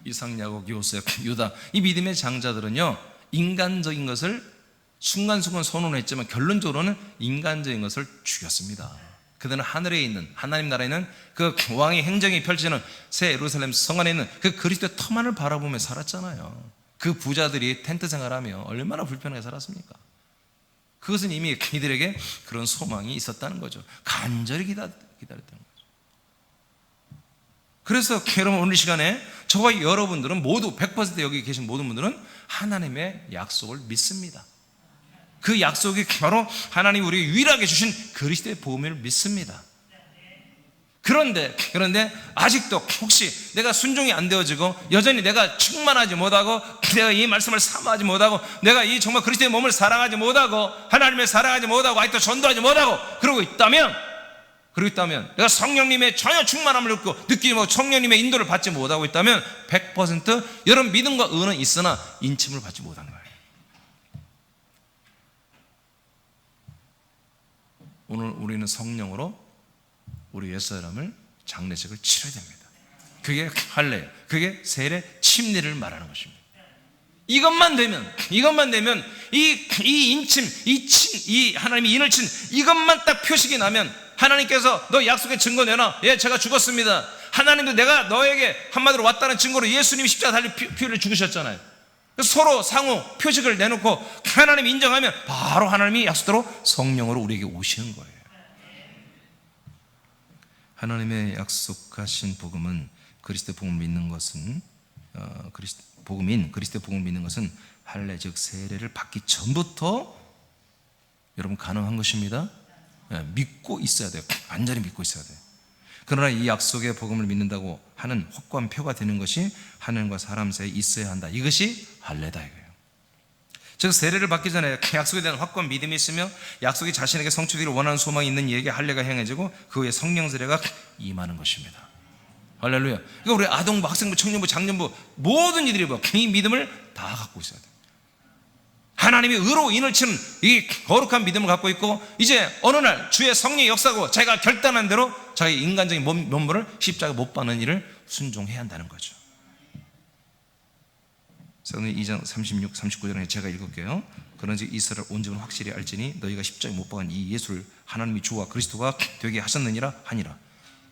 이삭, 야곱, 요셉, 유다 이 믿음의 장자들은요 인간적인 것을 순간순간 선언했지만 결론적으로는 인간적인 것을 죽였습니다. 그들은 하늘에 있는 하나님 나라에 있는 그 왕의 행정이 펼치는 새 예루살렘 성 안에 있는 그 그리스도의 터만을 바라보며 살았잖아요. 그 부자들이 텐트 생활하며 얼마나 불편하게 살았습니까? 그것은 이미 이들에게 그런 소망이 있었다는 거죠. 간절히 기다렸다는 거죠. 그래서 여러분 오늘 시간에 저와 여러분들은 모두 100% 여기 계신 모든 분들은 하나님의 약속을 믿습니다. 그 약속이 바로 하나님이 우리에게 유일하게 주신 그리스도의 복음을 믿습니다. 그런데 아직도 혹시 내가 순종이 안 되어지고 여전히 내가 충만하지 못하고 내가 이 말씀을 사모하지 못하고 내가 이 정말 그리스도의 몸을 사랑하지 못하고 하나님을 사랑하지 못하고 아직도 전도하지 못하고 그러고 있다면 내가 성령님의 전혀 충만함을 느끼지 못하고 성령님의 인도를 받지 못하고 있다면 100% 여러분 믿음과 의는 있으나 인침을 받지 못한 거예요. 오늘 우리는 성령으로 우리 옛사람을 장례식을 치러야 됩니다. 그게 할례, 그게 세례 침례를 말하는 것입니다. 이것만 되면 이 인침, 이 하나님이 인을 친 이것만 딱 표식이 나면 하나님께서 너 약속의 증거 내놔. 예, 제가 죽었습니다. 하나님도 내가 너에게 한마디로 왔다는 증거로 예수님이 십자가 달리 피를 죽으셨잖아요. 서로 상호 표식을 내놓고 하나님이 인정하면 바로 하나님이 약속대로 성령으로 우리에게 오시는 거예요. 하나님의 약속하신 복음은 그리스도 복음을 믿는 것은 그리스도 복음을 믿는 것은 할례 즉 세례를 받기 전부터 여러분 가능한 것입니다. 믿고 있어야 돼요. 완전히 믿고 있어야 돼요. 그러나 이 약속의 복음을 믿는다고 하는 확관표가 되는 것이 하나님과 사람 사이에 있어야 한다. 이것이 할례다 이거예요. 즉 세례를 받기 전에 약속에 대한 확고한 믿음이 있으며 약속이 자신에게 성취되기를 원하는 소망이 있는 이에게 할례가 행해지고 그 후에 성령 세례가 임하는 것입니다. 할렐루야. 그러니까 우리 아동부, 학생부, 청년부, 장년부 모든 이들이 이 믿음을 다 갖고 있어야 돼요. 하나님이 의로 인을 치는 이 거룩한 믿음을 갖고 있고 이제 어느 날 주의 성령의 역사고 자기가 결단한 대로 자기 인간적인 몸부를 십자가에 못 박는 일을 순종해야 한다는 거죠. 오늘 2장 36, 39절에 제가 읽을게요. 그런즉 이스라엘 온 집은 확실히 알지니 너희가 십자가에 못 박은 이 예수를 하나님이 주와 그리스도가 되게 하셨느니라 하니라.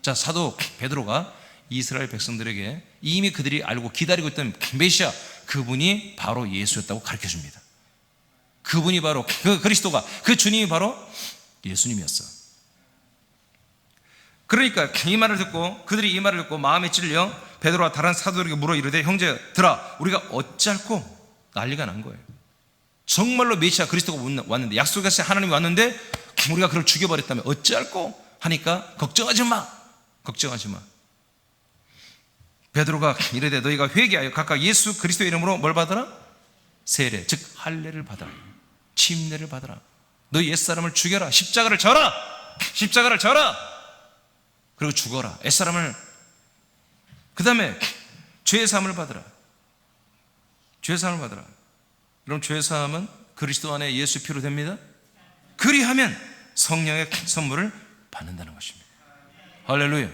자, 사도 베드로가 이스라엘 백성들에게 이미 그들이 알고 기다리고 있던 메시아 그분이 바로 예수였다고 가르쳐줍니다. 그분이 바로 그 그리스도가, 그 주님이 바로 예수님이었어. 그러니까 이 말을 듣고, 그들이 이 말을 듣고 마음에 찔려 베드로와 다른 사도들에게 물어 이르되 형제들아 우리가 어찌할꼬? 난리가 난 거예요. 정말로 메시아 그리스도가 왔는데, 약속하신 하나님이 왔는데 우리가 그를 죽여버렸다면 어찌할꼬? 하니까 걱정하지 마, 걱정하지 마. 베드로가 이르되 너희가 회개하여 각각 예수 그리스도의 이름으로 뭘 받아라? 세례, 즉 할례를 받아라, 침례를 받아라. 너희 옛사람을 죽여라, 십자가를 져라, 십자가를 져라, 그리고 죽어라, 옛사람을. 그 다음에 죄사함을 받으라, 죄사함을 받으라. 그럼 죄사함은 그리스도 안에 예수 피로 됩니다. 그리하면 성령의 선물을 받는다는 것입니다. 할렐루야.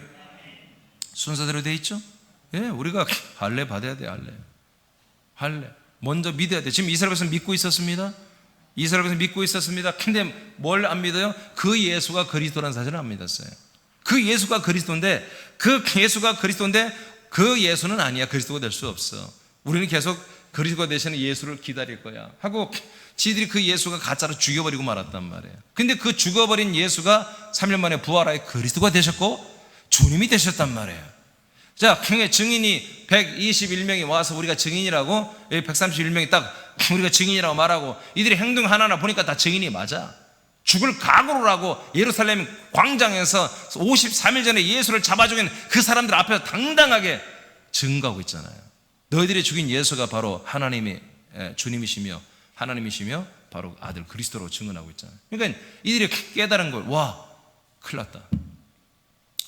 순서대로 되어 있죠? 예, 우리가 할례 받아야 돼. 할례 먼저 믿어야 돼. 지금 이스라엘에서 믿고 있었습니다. 이스라엘에서 믿고 있었습니다. 근데 뭘 안 믿어요? 그 예수가 그리스도라는 사실을 안 믿었어요. 그 예수가 그리스도인데, 그 예수는 아니야. 그리스도가 될 수 없어. 우리는 계속 그리스도가 되시는 예수를 기다릴 거야 하고 지들이 그 예수가 가짜로 죽여버리고 말았단 말이에요. 근데 그 죽어버린 예수가 3년 만에 부활하여 그리스도가 되셨고 주님이 되셨단 말이에요. 자, 증인이 121명이 와서 우리가 증인이라고, 131명이 딱 우리가 증인이라고 말하고, 이들의 행동 하나하나 보니까 다 증인이 맞아. 죽을 각오를 하고 예루살렘 광장에서 53일 전에 예수를 잡아 죽인 그 사람들 앞에서 당당하게 증거하고 있잖아요. 너희들이 죽인 예수가 바로 하나님의 주님이시며 하나님이시며 바로 아들 그리스도로 증언하고 있잖아요. 그러니까 이들이 깨달은 걸, 와, 큰일 났다.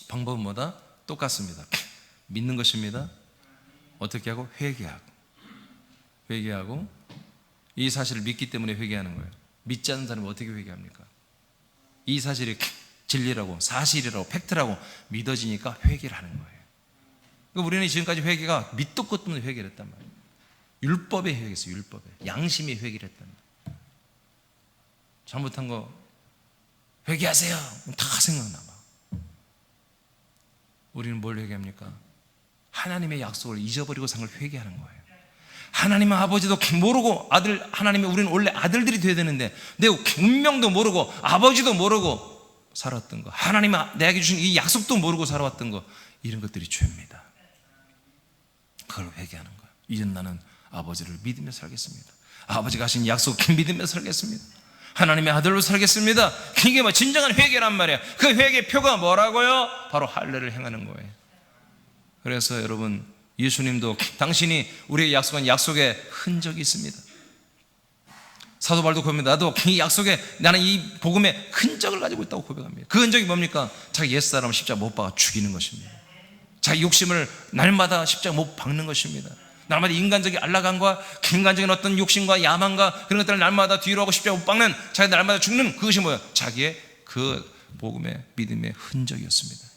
방법은 뭐다? 똑같습니다. 믿는 것입니다. 어떻게 하고? 회개하고 이 사실을 믿기 때문에 회개하는 거예요. 믿지 않는 사람은 어떻게 회개합니까? 이 사실이 진리라고, 사실이라고, 팩트라고 믿어지니까 회개를 하는 거예요. 우리는 지금까지 회개가 밑도 끝도 없는 회개를 했단 말이에요. 율법에 회개했어요. 율법에, 양심에 회개를 했단 말이에요. 잘못한 거 회개하세요, 다 생각나 봐. 우리는 뭘 회개합니까? 하나님의 약속을 잊어버리고 산 걸 회개하는 거예요. 하나님의 아버지도 모르고 하나님의, 우리는 원래 아들들이 되어야 되는데 내 운명도 모르고 아버지도 모르고 살았던 거, 하나님이 내게 주신 이 약속도 모르고 살아왔던 거, 이런 것들이 죄입니다. 그걸 회개하는 거예요. 이젠 나는 아버지를 믿으며 살겠습니다. 아버지가 하신 약속 믿으며 살겠습니다. 하나님의 아들로 살겠습니다. 이게 뭐 진정한 회개란 말이에요. 그 회개 표가 뭐라고요? 바로 할례를 행하는 거예요. 그래서 여러분, 예수님도 당신이 우리의 약속한 약속에 흔적이 있습니다. 사도 바울도 고백합니다. 나도 이 약속에, 나는 이 복음의 흔적을 가지고 있다고 고백합니다. 그 흔적이 뭡니까? 자기 옛사람을 십자가 못 박아 죽이는 것입니다. 자기 욕심을 날마다 십자가 못 박는 것입니다. 날마다 인간적인 안락함과 인간적인 어떤 욕심과 야망과 그런 것들을 날마다 뒤로 하고 십자가 못 박는, 자기 날마다 죽는, 그것이 뭐예요? 자기의 그 복음의 믿음의 흔적이었습니다.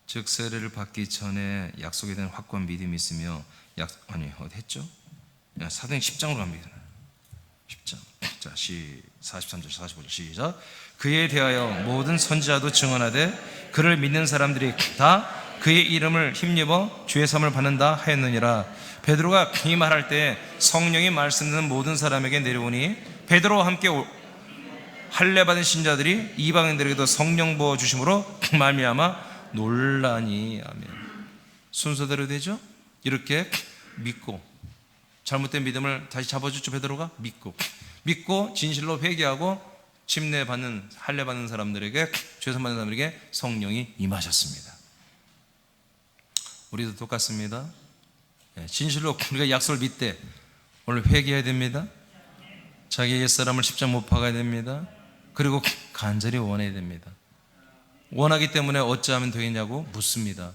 즉 세례를 받기 전에 약속에 대한 확고한 믿음이 있으며 어디 했죠? 사도행 10장으로 갑니다. 10장. 자, 43절 45절 시작. 그에 대하여 모든 선지자도 증언하되 그를 믿는 사람들이 다 그의 이름을 힘입어 주의 사함을 받는다 하였느니라. 베드로가 이 말할 때 성령이 말씀 듣는 모든 사람에게 내려오니 베드로와 함께 할례 받은 신자들이 이방인들에게도 성령 부어 주심으로 말미암아 논란이. 아멘. 순서대로 되죠? 이렇게 믿고, 잘못된 믿음을 다시 잡아주죠. 베드로가 믿고 진실로 회개하고 침례 받는, 할례 받는 사람들에게, 죄선 받는 사람들에게 성령이 임하셨습니다. 우리도 똑같습니다. 진실로 우리가 약속을 믿되 오늘 회개해야 됩니다. 자기 옛사람을 십자가 못 박아야 됩니다. 그리고 간절히 원해야 됩니다. 원하기 때문에 어찌하면 되겠냐고 묻습니다.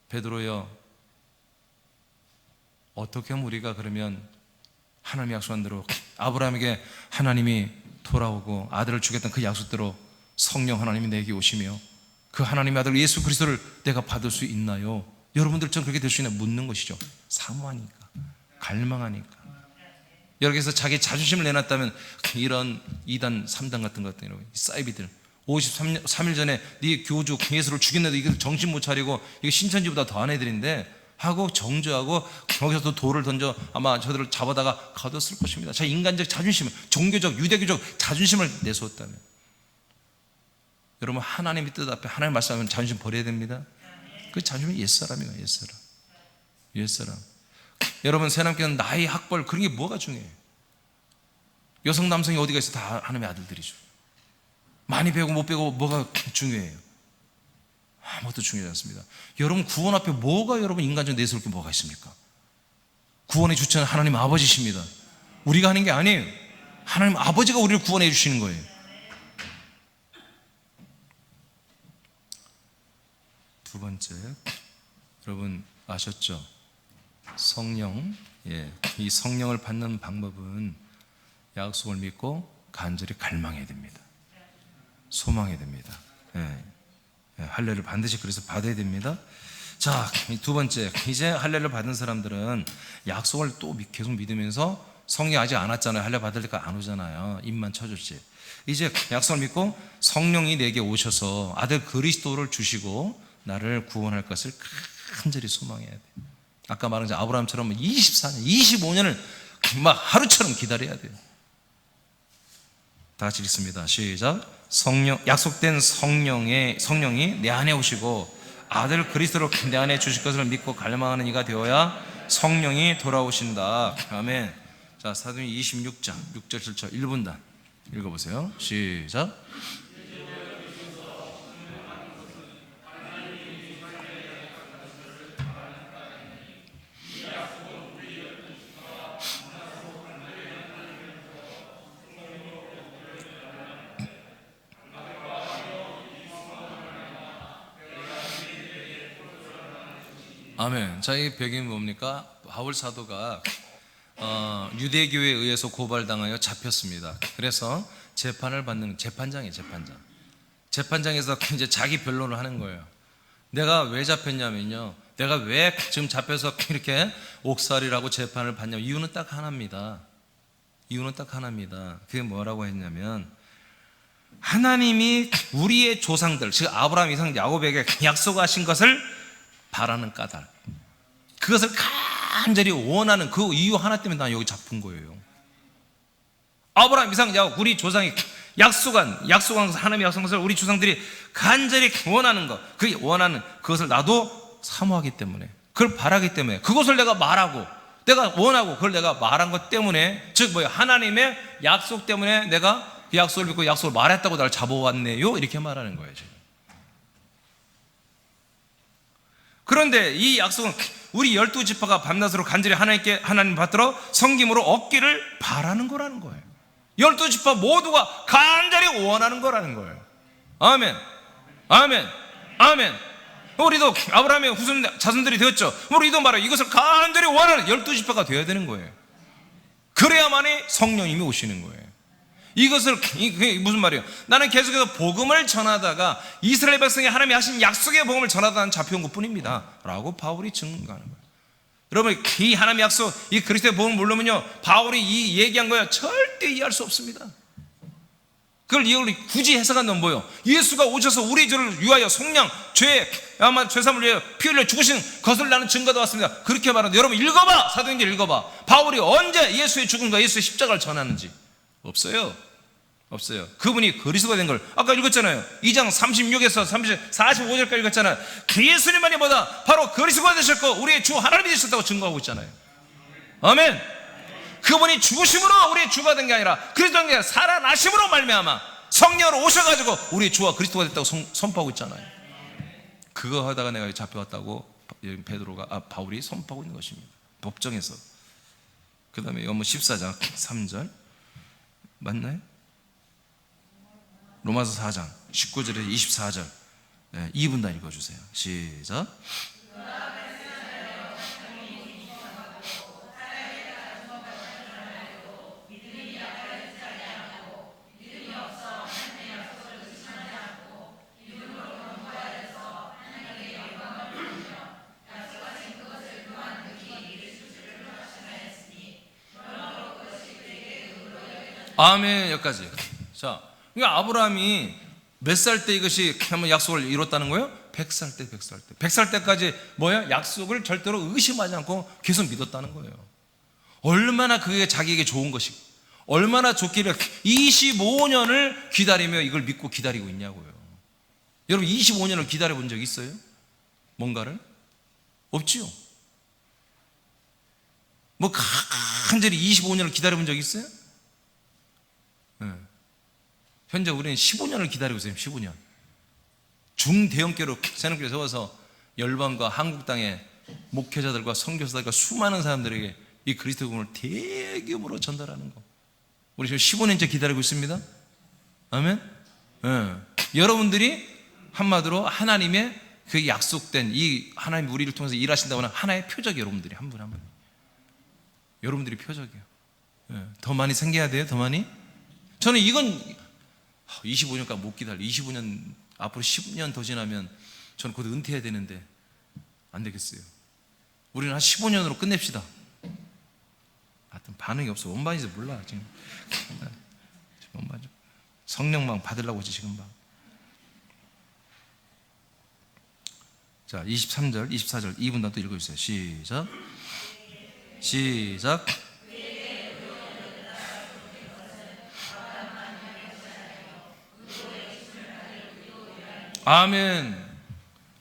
베드로여, 어떻게 하면 우리가 그러면 하나님의 약속한 대로 아브라함에게 하나님이 돌아오고 아들을 주겠다는 그 약속대로 성령 하나님이 내게 오시며 그 하나님의 아들 예수 그리스도를 내가 받을 수 있나요? 여러분들처럼 그렇게 될 수 있나 묻는 것이죠. 사모하니까, 갈망하니까. 여기서 자기 자존심을 내놨다면 이런 2단, 3단 같은 것들, 사이비들, 53일 전에 네 교주 예수를 죽였는데 이거 정신 못 차리고 이거 신천지보다 더한 애들인데 하고 정죄하고 거기서 또 돌을 던져 아마 저들을 잡아다가 가뒀을 것입니다. 자, 인간적 자존심, 종교적 유대교적 자존심을 내세웠다면, 여러분 하나님의 뜻 앞에 하나님 말씀하면 자존심 버려야 됩니다. 그 자존심이 옛사람이에요. 옛사람. 여러분 새남교는 나이, 학벌 그런 게 뭐가 중요해요? 여성 남성이 어디가 있어? 다 하나님의 아들들이죠. 많이 배우고 못 배우고 뭐가 중요해요? 아무것도 중요하지 않습니다. 여러분 구원 앞에 뭐가 여러분 인간적 내세울 게 뭐가 있습니까? 구원의 주체는 하나님 아버지십니다. 우리가 하는 게 아니에요. 하나님 아버지가 우리를 구원해 주시는 거예요. 두 번째, 여러분 아셨죠? 성령. 이 성령을 받는 방법은 약속을 믿고 간절히 갈망해야 됩니다. 소망해야 됩니다. 할례를 반드시 그래서 받아야 됩니다. 자, 두 번째, 이제 할례를 받은 사람들은 약속을 또 계속 믿으면서, 성령 아직 안 왔잖아요. 할례 받을 때까지 안 오잖아요. 입만 쳐줬지. 이제 약속을 믿고 성령이 내게 오셔서 아들 그리스도를 주시고 나를 구원할 것을 간절히 소망해야 돼. 아까 말한 아브라함처럼 24년, 25년을 막 하루처럼 기다려야 돼요. 다 같이 읽습니다. 시작. 약속된 성령이 내 안에 오시고 아들 그리스도를 내 안에 주실 것을 믿고 갈망하는 이가 되어야 성령이 돌아오신다. 아멘. 자, 사도행전 26장 6절 7절 1분단 읽어보세요. 시작. 아멘. 자, 이 배경이 뭡니까? 바울 사도가 유대교에 의해서 고발당하여 잡혔습니다. 그래서 재판을 받는 재판장이에요. 재판장에서 이제 자기 변론을 하는 거예요. 내가 왜 잡혔냐면요, 내가 왜 지금 잡혀서 이렇게 옥살이라고 재판을 받냐면 이유는 딱 하나입니다. 그게 뭐라고 했냐면, 하나님이 우리의 조상들, 즉 아브라함, 이삭, 야곱에게 약속하신 것을 바라는 까닭, 그것을 간절히 원하는 그 이유 하나 때문에 나 여기 잡힌 거예요. 아브라함, 이삭, 야곱, 우리 조상이 약속한 하나님의 약속한 것을 우리 조상들이 간절히 원하는 것, 그 원하는 그것을 나도 사모하기 때문에, 그걸 바라기 때문에, 그것을 내가 말하고, 내가 원하고 그걸 내가 말한 것 때문에, 즉 뭐예요? 하나님의 약속 때문에 내가 그 약속을 믿고 약속을 말했다고 나를 잡아왔네요, 이렇게 말하는 거예요 지금. 그런데 이 약속은 우리 12지파가 밤낮으로 간절히 하나님 받들어 섬김으로 얻기를 바라는 거라는 거예요. 12지파 모두가 간절히 원하는 거라는 거예요. 아멘. 우리도 아브라함의 후손 자손들이 되었죠. 우리도 말해요. 이것을 간절히 원하는 12지파가 되어야 되는 거예요. 그래야만이 성령님이 오시는 거예요. 이것을, 이게 무슨 말이에요? 나는 계속해서 복음을 전하다가 이스라엘 백성이 하나님이 하신 약속의 복음을 전하다는 잡혀온 것 뿐입니다 라고 바울이 증거하는 거예요. 여러분, 이 하나님의 약속, 이 그리스도의 복음을 모르면요, 바울이 이 얘기한 거야 절대 이해할 수 없습니다. 그걸 굳이 해석한다면 뭐예요? 예수가 오셔서 우리 죄를 위하여 속량, 아마 죄사함을 위하여 피 흘려 죽으신 것을 나는 증거도 왔습니다. 그렇게 말하는데, 여러분 읽어봐. 사도행전 읽어봐. 바울이 언제 예수의 죽음과 예수의 십자가를 전하는지 없어요. 그분이 그리스도가 된 걸 아까 읽었잖아요. 2장 36에서 45절까지 읽었잖아요. 그 예수님만이 뭐다? 바로 그리스도가 되셨고 우리의 주 하나님이 되셨다고 증거하고 있잖아요. 아멘. 그분이 죽으심으로 우리의 주가 된 게 아니라 그리스도가 된 게 아니라 살아나심으로 말미암아 성령으로 오셔가지고 우리의 주와 그리스도가 됐다고 선포하고 있잖아요. 그거 하다가 내가 잡혀왔다고 바울이 선포하고 있는 것입니다. 법정에서. 그 다음에 요한 14장 3절 맞나요? 로마서 4장 19절에서 24절 2분단 읽어주세요. 시작. 아멘. 여기까지. 자, 그러니까 아브라함이 몇 살 때 이것이 한번 약속을 이뤘다는 거예요? 100살 때, 100살 때. 100살 때까지 뭐야? 약속을 절대로 의심하지 않고 계속 믿었다는 거예요. 얼마나 그게 자기에게 좋은 것이고, 얼마나 좋기를 25년을 기다리며 이걸 믿고 기다리고 있냐고요. 여러분 25년을 기다려 본 적 있어요? 뭔가를? 없지요. 뭐 간절히 25년을 기다려 본 적 있어요? 네. 현재 우리는 15년을 기다리고 있어요. 15년. 중대형교로 새nom교회 세워서 열방과 한국 땅의 목회자들과 선교사들과 수많은 사람들에게 이 그리스도 복음을 대규모로 전달하는 거. 우리 지금 15년째 기다리고 있습니다. 아멘. 네. 여러분들이 한마디로 하나님의 그 약속된 이 하나님 우리를 통해서 일하신다고 하는 하나의 표적이 여러분들이 한 분 한 분. 여러분들이 표적이에요. 네. 더 많이 생겨야 돼요. 더 많이. 저는 이건 25년까지 못 기다려. 25년 앞으로 10년 더 지나면 저는 곧 은퇴해야 되는데 안 되겠어요. 우리는 한 15년으로 끝냅시다. 하여튼 반응이 없어. 원반이지 몰라 지금. 원반 좀 성령만 받으려고 하지 지금 막. 자, 23절, 24절 2분 더 읽어주세요. 시작. 시작. 아멘.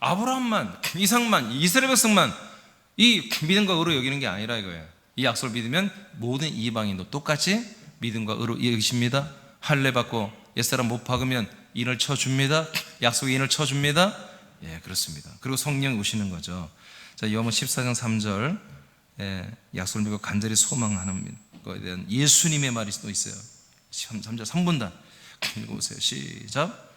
아브라함만, 이삭만, 이스라엘 백성만 이 믿음과 의로 여기는 게 아니라 이거예요. 이 약속을 믿으면 모든 이방인도 똑같이 믿음과 의로 여기십니다. 할례 받고 옛사람 못 박으면 인을 쳐줍니다. 약속의 인을 쳐줍니다. 예, 그렇습니다. 그리고 성령이 오시는 거죠. 자, 요한복음 14장 3절 약속을 믿고 간절히 소망하는 것에 대한 예수님의 말이 또 있어요. 3절 3분단 읽어보세요. 시작.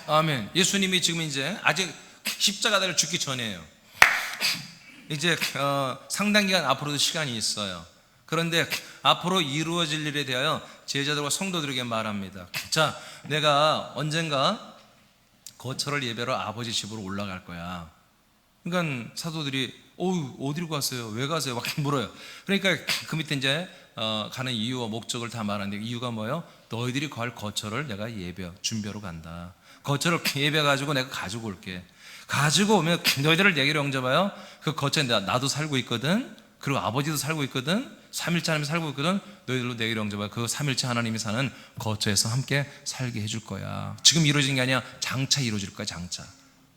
아멘. 예수님이 지금 이제 아직 십자가를 죽기 전이에요. 이제 상당 기간 앞으로도 시간이 있어요. 그런데 앞으로 이루어질 일에 대하여 제자들과 성도들에게 말합니다. 자, 내가 언젠가 거처를 예배로 아버지 집으로 올라갈 거야. 그러니까 사도들이 어디로 갔어요? 왜 가세요? 막 물어요. 그러니까 그 밑에 이제 가는 이유와 목적을 다 말하는데 이유가 뭐예요? 너희들이 갈 거처를 내가 준비하러 간다. 거처를 예배해가지고 내가 가지고 올게. 가지고 오면 너희들을 내게로 영접하여 그 거처에 나도 살고 있거든. 그리고 아버지도 살고 있거든. 삼일체 하나님이 살고 있거든. 너희들로 내게로 영접하여 그 삼일체 하나님이 사는 거처에서 함께 살게 해줄 거야. 지금 이루어진 게 아니야. 장차 이루어질 거야. 장차.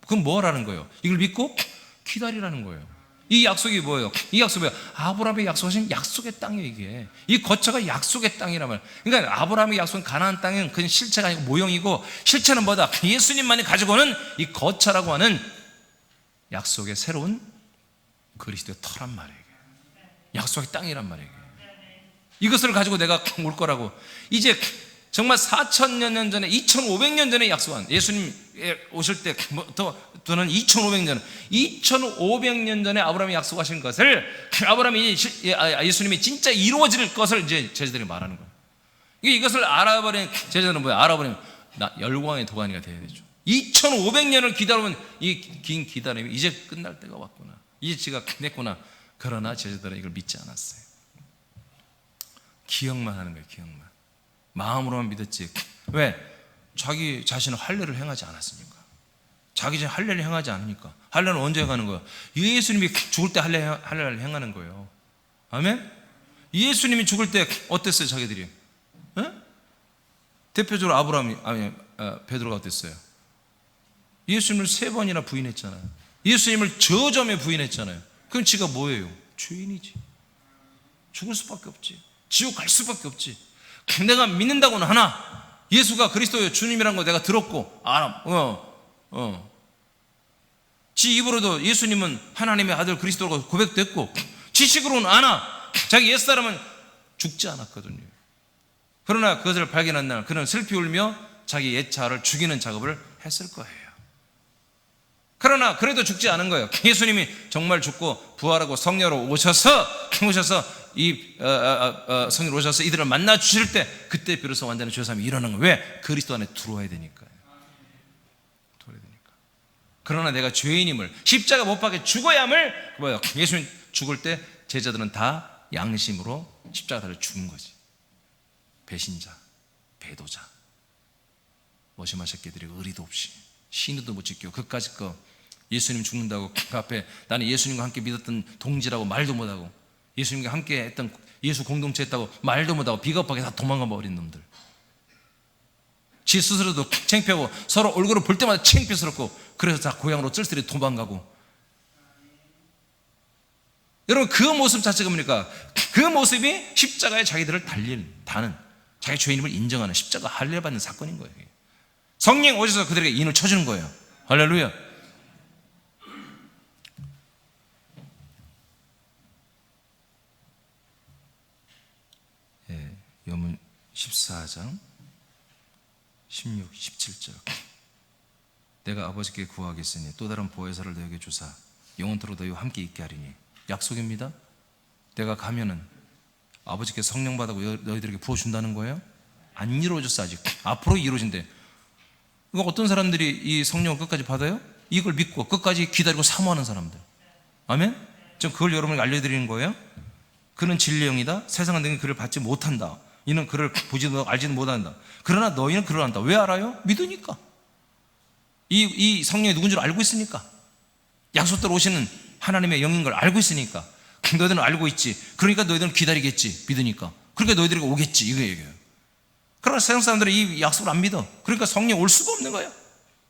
그럼 뭐라는 거예요? 이걸 믿고 기다리라는 거예요. 이 약속이 뭐예요? 이 약속이 뭐예요? 아브라함이 약속하신 약속의 땅이에요. 이게 이 거처가 약속의 땅이란 말이에요. 그러니까 아브라함이 약속한 가나안 땅은 그냥 실체가 아니고 모형이고, 실체는 뭐다? 예수님만이 가지고 오는 이 거처라고 하는 약속의 새로운 그리스도의 터란 말이에요. 약속의 땅이란 말이에요. 이것을 가지고 내가 올 거라고. 이제 정말 4,000년 전에 2,500년 전에 약속한 예수님 오실 때부터는 2,500년 전에 아브라함이 약속하신 것을 예수님이 진짜 이루어질 것을 이제 제자들이 말하는 거예요. 이것을 알아버린 제자들은 뭐야? 알아버리면 열광의 도가니가 되어야 되죠. 2,500년을 기다리면 이 긴 기다림이 이제 끝날 때가 왔구나. 이제 지가 끝냈구나. 그러나 제자들은 이걸 믿지 않았어요. 기억만 하는 거예요. 기억만. 마음으로만 믿었지. 왜? 자기 자신은 할례를 행하지 않았으니까. 자기 자신 할례를 행하지 않으니까. 할례는 언제 행하는 거야? 예수님이 죽을 때 할례를 행하는 거예요. 아멘? 예수님이 죽을 때 어땠어요? 자기들이? 에? 대표적으로 베드로가 어땠어요? 예수님을 3번이나 부인했잖아요. 예수님을 저점에 부인했잖아요. 그럼 지가 뭐예요? 죄인이지. 죽을 수밖에 없지. 지옥 갈 수밖에 없지. 내가 믿는다고는 하나, 예수가 그리스도의 주님이라는 거 내가 들었고 지 입으로도 예수님은 하나님의 아들 그리스도라고 고백됐고, 지식으로는 아나 자기 옛사람은 죽지 않았거든요. 그러나 그것을 발견한 날 그는 슬피 울며 자기 옛 자아를 죽이는 작업을 했을 거예요. 그러나 그래도 죽지 않은 거예요. 예수님이 정말 죽고 부활하고 성령으로 오셔서 성령으로 오셔서 이들을 만나 주실 때, 그때 비로소 완전히 죄사함이 일어나는 거예요. 왜? 그리스도 안에 들어와야 되니까요. 들어와야 되니까. 그러나 내가 죄인임을, 십자가 못 박혀 죽어야 함을 뭐예요? 예수님 죽을 때 제자들은 다 양심으로 십자가를 죽은 거지. 배신자, 배도자, 머시마 새끼들이 의리도 없이 신우도 못 지키고 그까짓 거 예수님 죽는다고 그 앞에 나는 예수님과 함께 믿었던 동지라고 말도 못하고 예수님과 함께 했던 예수 공동체 했다고 말도 못하고 비겁하게 다 도망가 버린 놈들. 지 스스로도 창피하고 서로 얼굴을 볼 때마다 창피스럽고 그래서 다 고향으로 쓸쓸히 도망가고. 여러분 그 모습 자체가 뭡니까? 그 모습이 십자가에 자기들을 다는 자기 죄인임을 인정하는 십자가 할례 받는 사건인 거예요. 성령 오셔서 그들에게 인을 쳐주는 거예요. 할렐루야. 예, 요문 14장 16, 17절. 내가 아버지께 구하겠으니 또 다른 보혜사를 너에게 주사 영원토록 너희와 함께 있게 하리니. 약속입니다. 내가 가면은 아버지께 성령 받고 너희들에게 부어준다는 거예요? 안 이루어졌어 아직. 앞으로 이루어진대. 이거 어떤 사람들이 이 성령을 끝까지 받아요? 이걸 믿고 끝까지 기다리고 사모하는 사람들. 아멘? 전 그걸 여러분에게 알려드리는 거예요. 그는 진리의 영이다. 세상은 너희는 그를 받지 못한다. 이는 그를 보지도 알지도 못한다. 그러나 너희는 그를 안다. 왜 알아요? 믿으니까. 이 성령이 누군 줄 알고 있으니까. 약속대로 오시는 하나님의 영인 걸 알고 있으니까. 너희들은 알고 있지. 그러니까 너희들은 기다리겠지. 믿으니까. 그러니까 너희들에게 오겠지. 이거 얘기해요. 그러나 세상 사람들은 이 약속을 안 믿어. 그러니까 성령 올 수가 없는 거예요.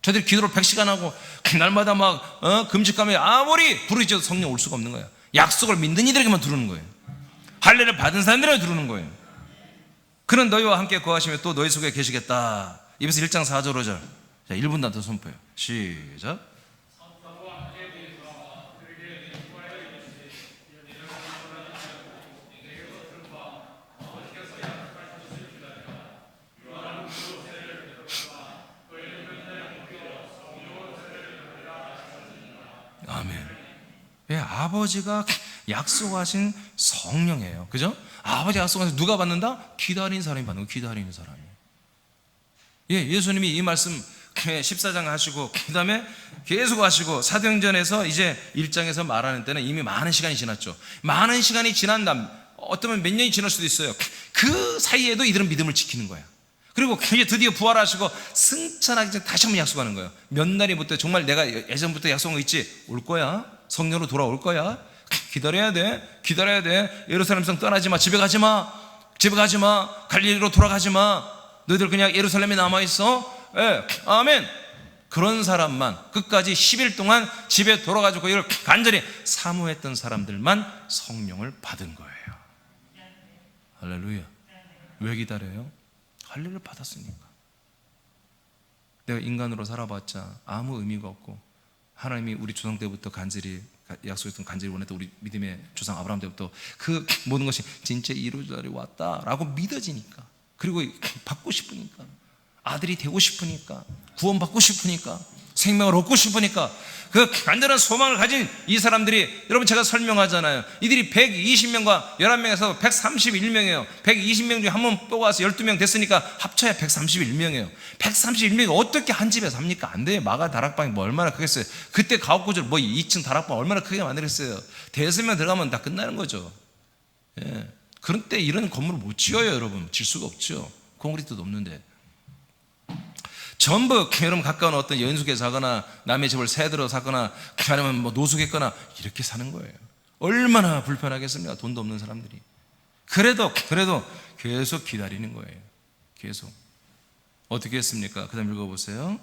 저들이 기도를 100시간 하고 날마다 막 금식하며 아무리 부르짖어도 성령 올 수가 없는 거예요. 약속을 믿는 이들에게만 들어오는 거예요. 할례를 받은 사람들에게 들어오는 거예요. 그는 너희와 함께 거하시며 또 너희 속에 계시겠다. 이베소 1장 4절 5절. 자, 1분단 더 선포해요. 시작. 아멘. 예, 아버지가 약속하신 성령이에요. 그죠? 아버지 약속하신 누가 받는다? 기다리는 사람이 받는 거예요. 기다리는 사람이. 예, 예수님이 이 말씀 14장 하시고 그 다음에 계속 하시고 사도행전에서 이제 1장에서 말하는 때는 이미 많은 시간이 지났죠. 많은 시간이 지난 다음 어쩌면 몇 년이 지날 수도 있어요. 그 사이에도 이들은 믿음을 지키는 거야. 그리고 이제 드디어 부활하시고 승천하기 전에 다시 한번 약속하는 거예요. 몇 날이부터 정말 내가 예전부터 약속한 거 있지? 올 거야. 성령으로 돌아올 거야. 기다려야 돼. 기다려야 돼. 예루살렘성 떠나지 마. 집에 가지 마. 집에 가지 마. 갈릴리로 돌아가지 마. 너희들 그냥 예루살렘에 남아있어. 예. 아멘. 그런 사람만 끝까지 10일 동안 집에 돌아가지고 이걸 간절히 사모했던 사람들만 성령을 받은 거예요. 할렐루야. 왜 기다려요? 할례를 받았으니까. 내가 인간으로 살아봤자 아무 의미가 없고 하나님이 우리 조상 때부터 간절히 약속했던 간절히 원했던 우리 믿음의 조상 아브라함 때부터 그 모든 것이 진짜 이루어져 왔다라고 믿어지니까, 그리고 받고 싶으니까, 아들이 되고 싶으니까, 구원받고 싶으니까, 생명을 얻고 싶으니까 그 간절한 소망을 가진 이 사람들이, 여러분 제가 설명하잖아요. 이들이 120명과 11명에서 131명이에요 120명 중에 한 번 뽑아서 12명 됐으니까 합쳐야 131명이에요 131명이 어떻게 한 집에 삽니까? 안 돼요. 마가 다락방이 뭐 얼마나 크겠어요. 그때 가옥구절 뭐 2층 다락방 얼마나 크게 만들었어요. 대여섯 들어가면 다 끝나는 거죠. 예. 그런 때 이런 건물을 못 지어요. 여러분 질 수가 없죠. 콘크리트도 없는데. 전부 여러분 가까운 어떤 연수에 사거나 남의 집을 새들어 사거나 아니면 뭐 노숙했거나 이렇게 사는 거예요. 얼마나 불편하겠습니까? 돈도 없는 사람들이. 그래도 계속 기다리는 거예요. 계속. 어떻게 했습니까? 그 다음 읽어보세요.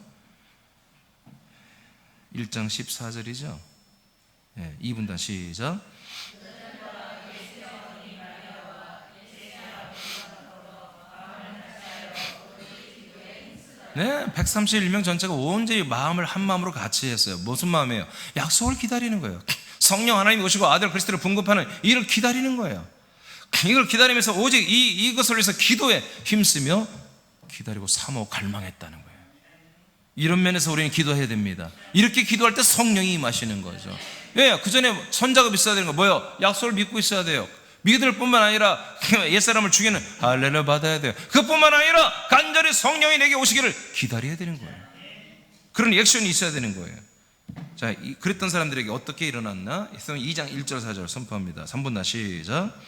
1장 14절이죠. 네, 2분단 시작. 네, 131명 전체가 온전히 마음을 한 마음으로 같이 했어요. 무슨 마음이에요? 약속을 기다리는 거예요. 성령 하나님이 오시고 아들 그리스도를 분급하는 이를 기다리는 거예요. 이걸 기다리면서 오직 이것을 위해서 기도에 힘쓰며 기다리고 사모 갈망했다는 거예요. 이런 면에서 우리는 기도해야 됩니다. 이렇게 기도할 때 성령이 임하시는 거죠. 예, 그 전에 손작업이 있어야 되는 거 뭐예요? 약속을 믿고 있어야 돼요. 믿을 뿐만 아니라 옛사람을 죽이는 할례를 받아야 돼요. 그뿐만 아니라 간절히 성령이 내게 오시기를 기다려야 되는 거예요. 그런 액션이 있어야 되는 거예요. 자, 그랬던 사람들에게 어떻게 일어났나? 2장 1절 4절 선포합니다. 3분 시작.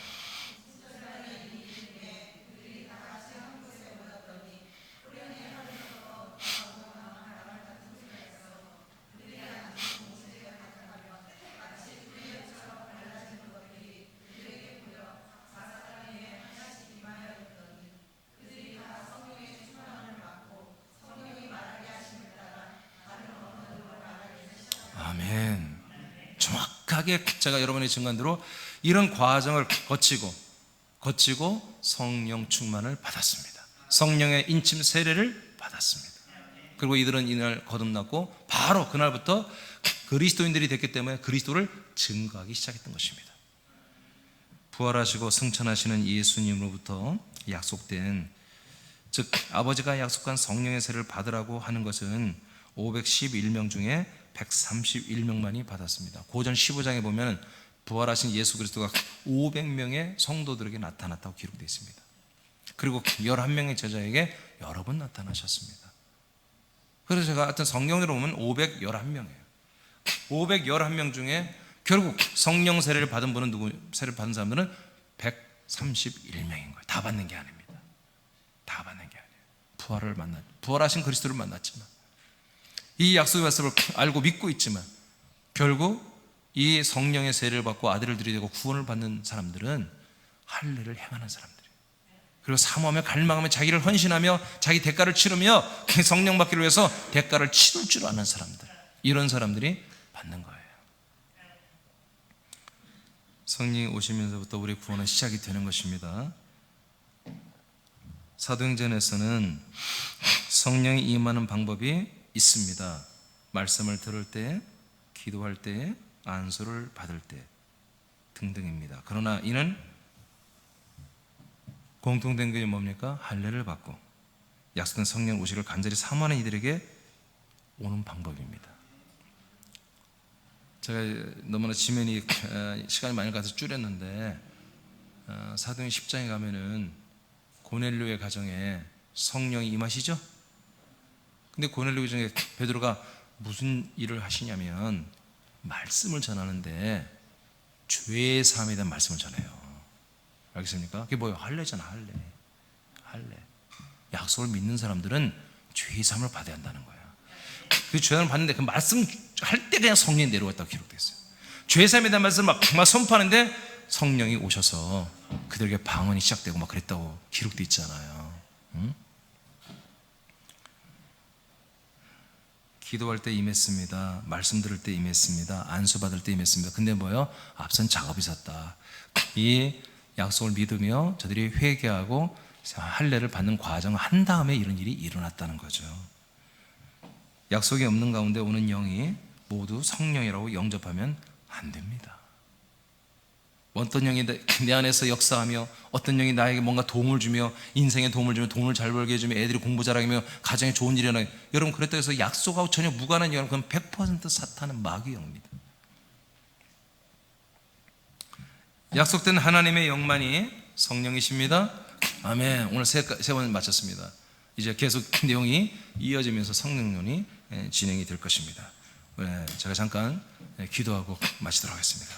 아멘. 정확하게 제가 여러분의 증언대로 이런 과정을 거치고 성령 충만을 받았습니다. 성령의 인침 세례를 받았습니다. 그리고 이들은 이날 거듭났고 바로 그날부터 그리스도인들이 됐기 때문에 그리스도를 증거하기 시작했던 것입니다. 부활하시고 승천하시는 예수님으로부터 약속된, 즉 아버지가 약속한 성령의 세례를 받으라고 하는 것은 511명 중에 131명만이 받았습니다. 고전 15장에 보면 부활하신 예수 그리스도가 500명의 성도들에게 나타났다고 기록되어 있습니다. 그리고 11명의 제자에게 여러 번 나타나셨습니다. 그래서 제가 하여튼 성경으로 보면 511명이에요. 511명 중에 결국 성령 세례를 받은 분은 세례를 받은 사람들은 131명인 거예요. 다 받는 게 아닙니다. 다 받는 게 아니에요. 부활하신 그리스도를 만났지만, 이 약속의 말씀을 알고 믿고 있지만 결국 이 성령의 세례를 받고 아들을 들이되고 구원을 받는 사람들은 할례를 행하는 사람들이에요. 그리고 사모하며 갈망하며 자기를 헌신하며 자기 대가를 치르며 성령 받기를 위해서 대가를 치를 줄 아는 사람들, 이런 사람들이 받는 거예요. 성령이 오시면서부터 우리의 구원은 시작이 되는 것입니다. 사도행전에서는 성령이 임하는 방법이 있습니다. 말씀을 들을 때, 기도할 때, 안수를 받을 때 등등입니다. 그러나 이는 공통된 게 뭡니까? 할례를 받고 약속된 성령 오시기를 간절히 사모하는 이들에게 오는 방법입니다. 제가 너무나 지면이 시간이 많이 가서 줄였는데, 사도행 10장에 가면은 고넬료의 가정에 성령이 임하시죠? 근데 고넬료 중에 베드로가 무슨 일을 하시냐면 말씀을 전하는데 죄 사함에 대한 말씀을 전해요. 알겠습니까? 그게 뭐예요? 할례잖아. 할례. 약속을 믿는 사람들은 죄 사함을 받아야 한다는 거야. 그 죄 사함을 받는데 그 말씀 할 때 그냥 성령이 내려왔다고 기록되어 있어요. 죄 사함에 대한 말씀을 막 선포하는데 성령이 오셔서 그들에게 방언이 시작되고 막 그랬다고 기록되어 있잖아요. 응? 기도할 때 임했습니다. 말씀 들을 때 임했습니다. 안수 받을 때 임했습니다. 근데 뭐요? 앞선 작업이 있었다. 이 약속을 믿으며 저들이 회개하고 할례를 받는 과정을 한 다음에 이런 일이 일어났다는 거죠. 약속이 없는 가운데 오는 영이 모두 성령이라고 영접하면 안 됩니다. 어떤 영이 내 안에서 역사하며 어떤 영이 나에게 뭔가 도움을 주며 인생에 도움을 주며 돈을 잘 벌게 해주며 애들이 공부 잘하게 하며 가정에 좋은 일이 일어나요. 여러분, 그랬다고 해서 약속하고 전혀 무관한 영은 그건 100% 사탄은 마귀의 영입니다. 약속된 하나님의 영만이 성령이십니다. 아멘. 오늘 세 번 마쳤습니다. 이제 계속 내용이 이어지면서 성령론이 진행이 될 것입니다. 제가 잠깐 기도하고 마치도록 하겠습니다.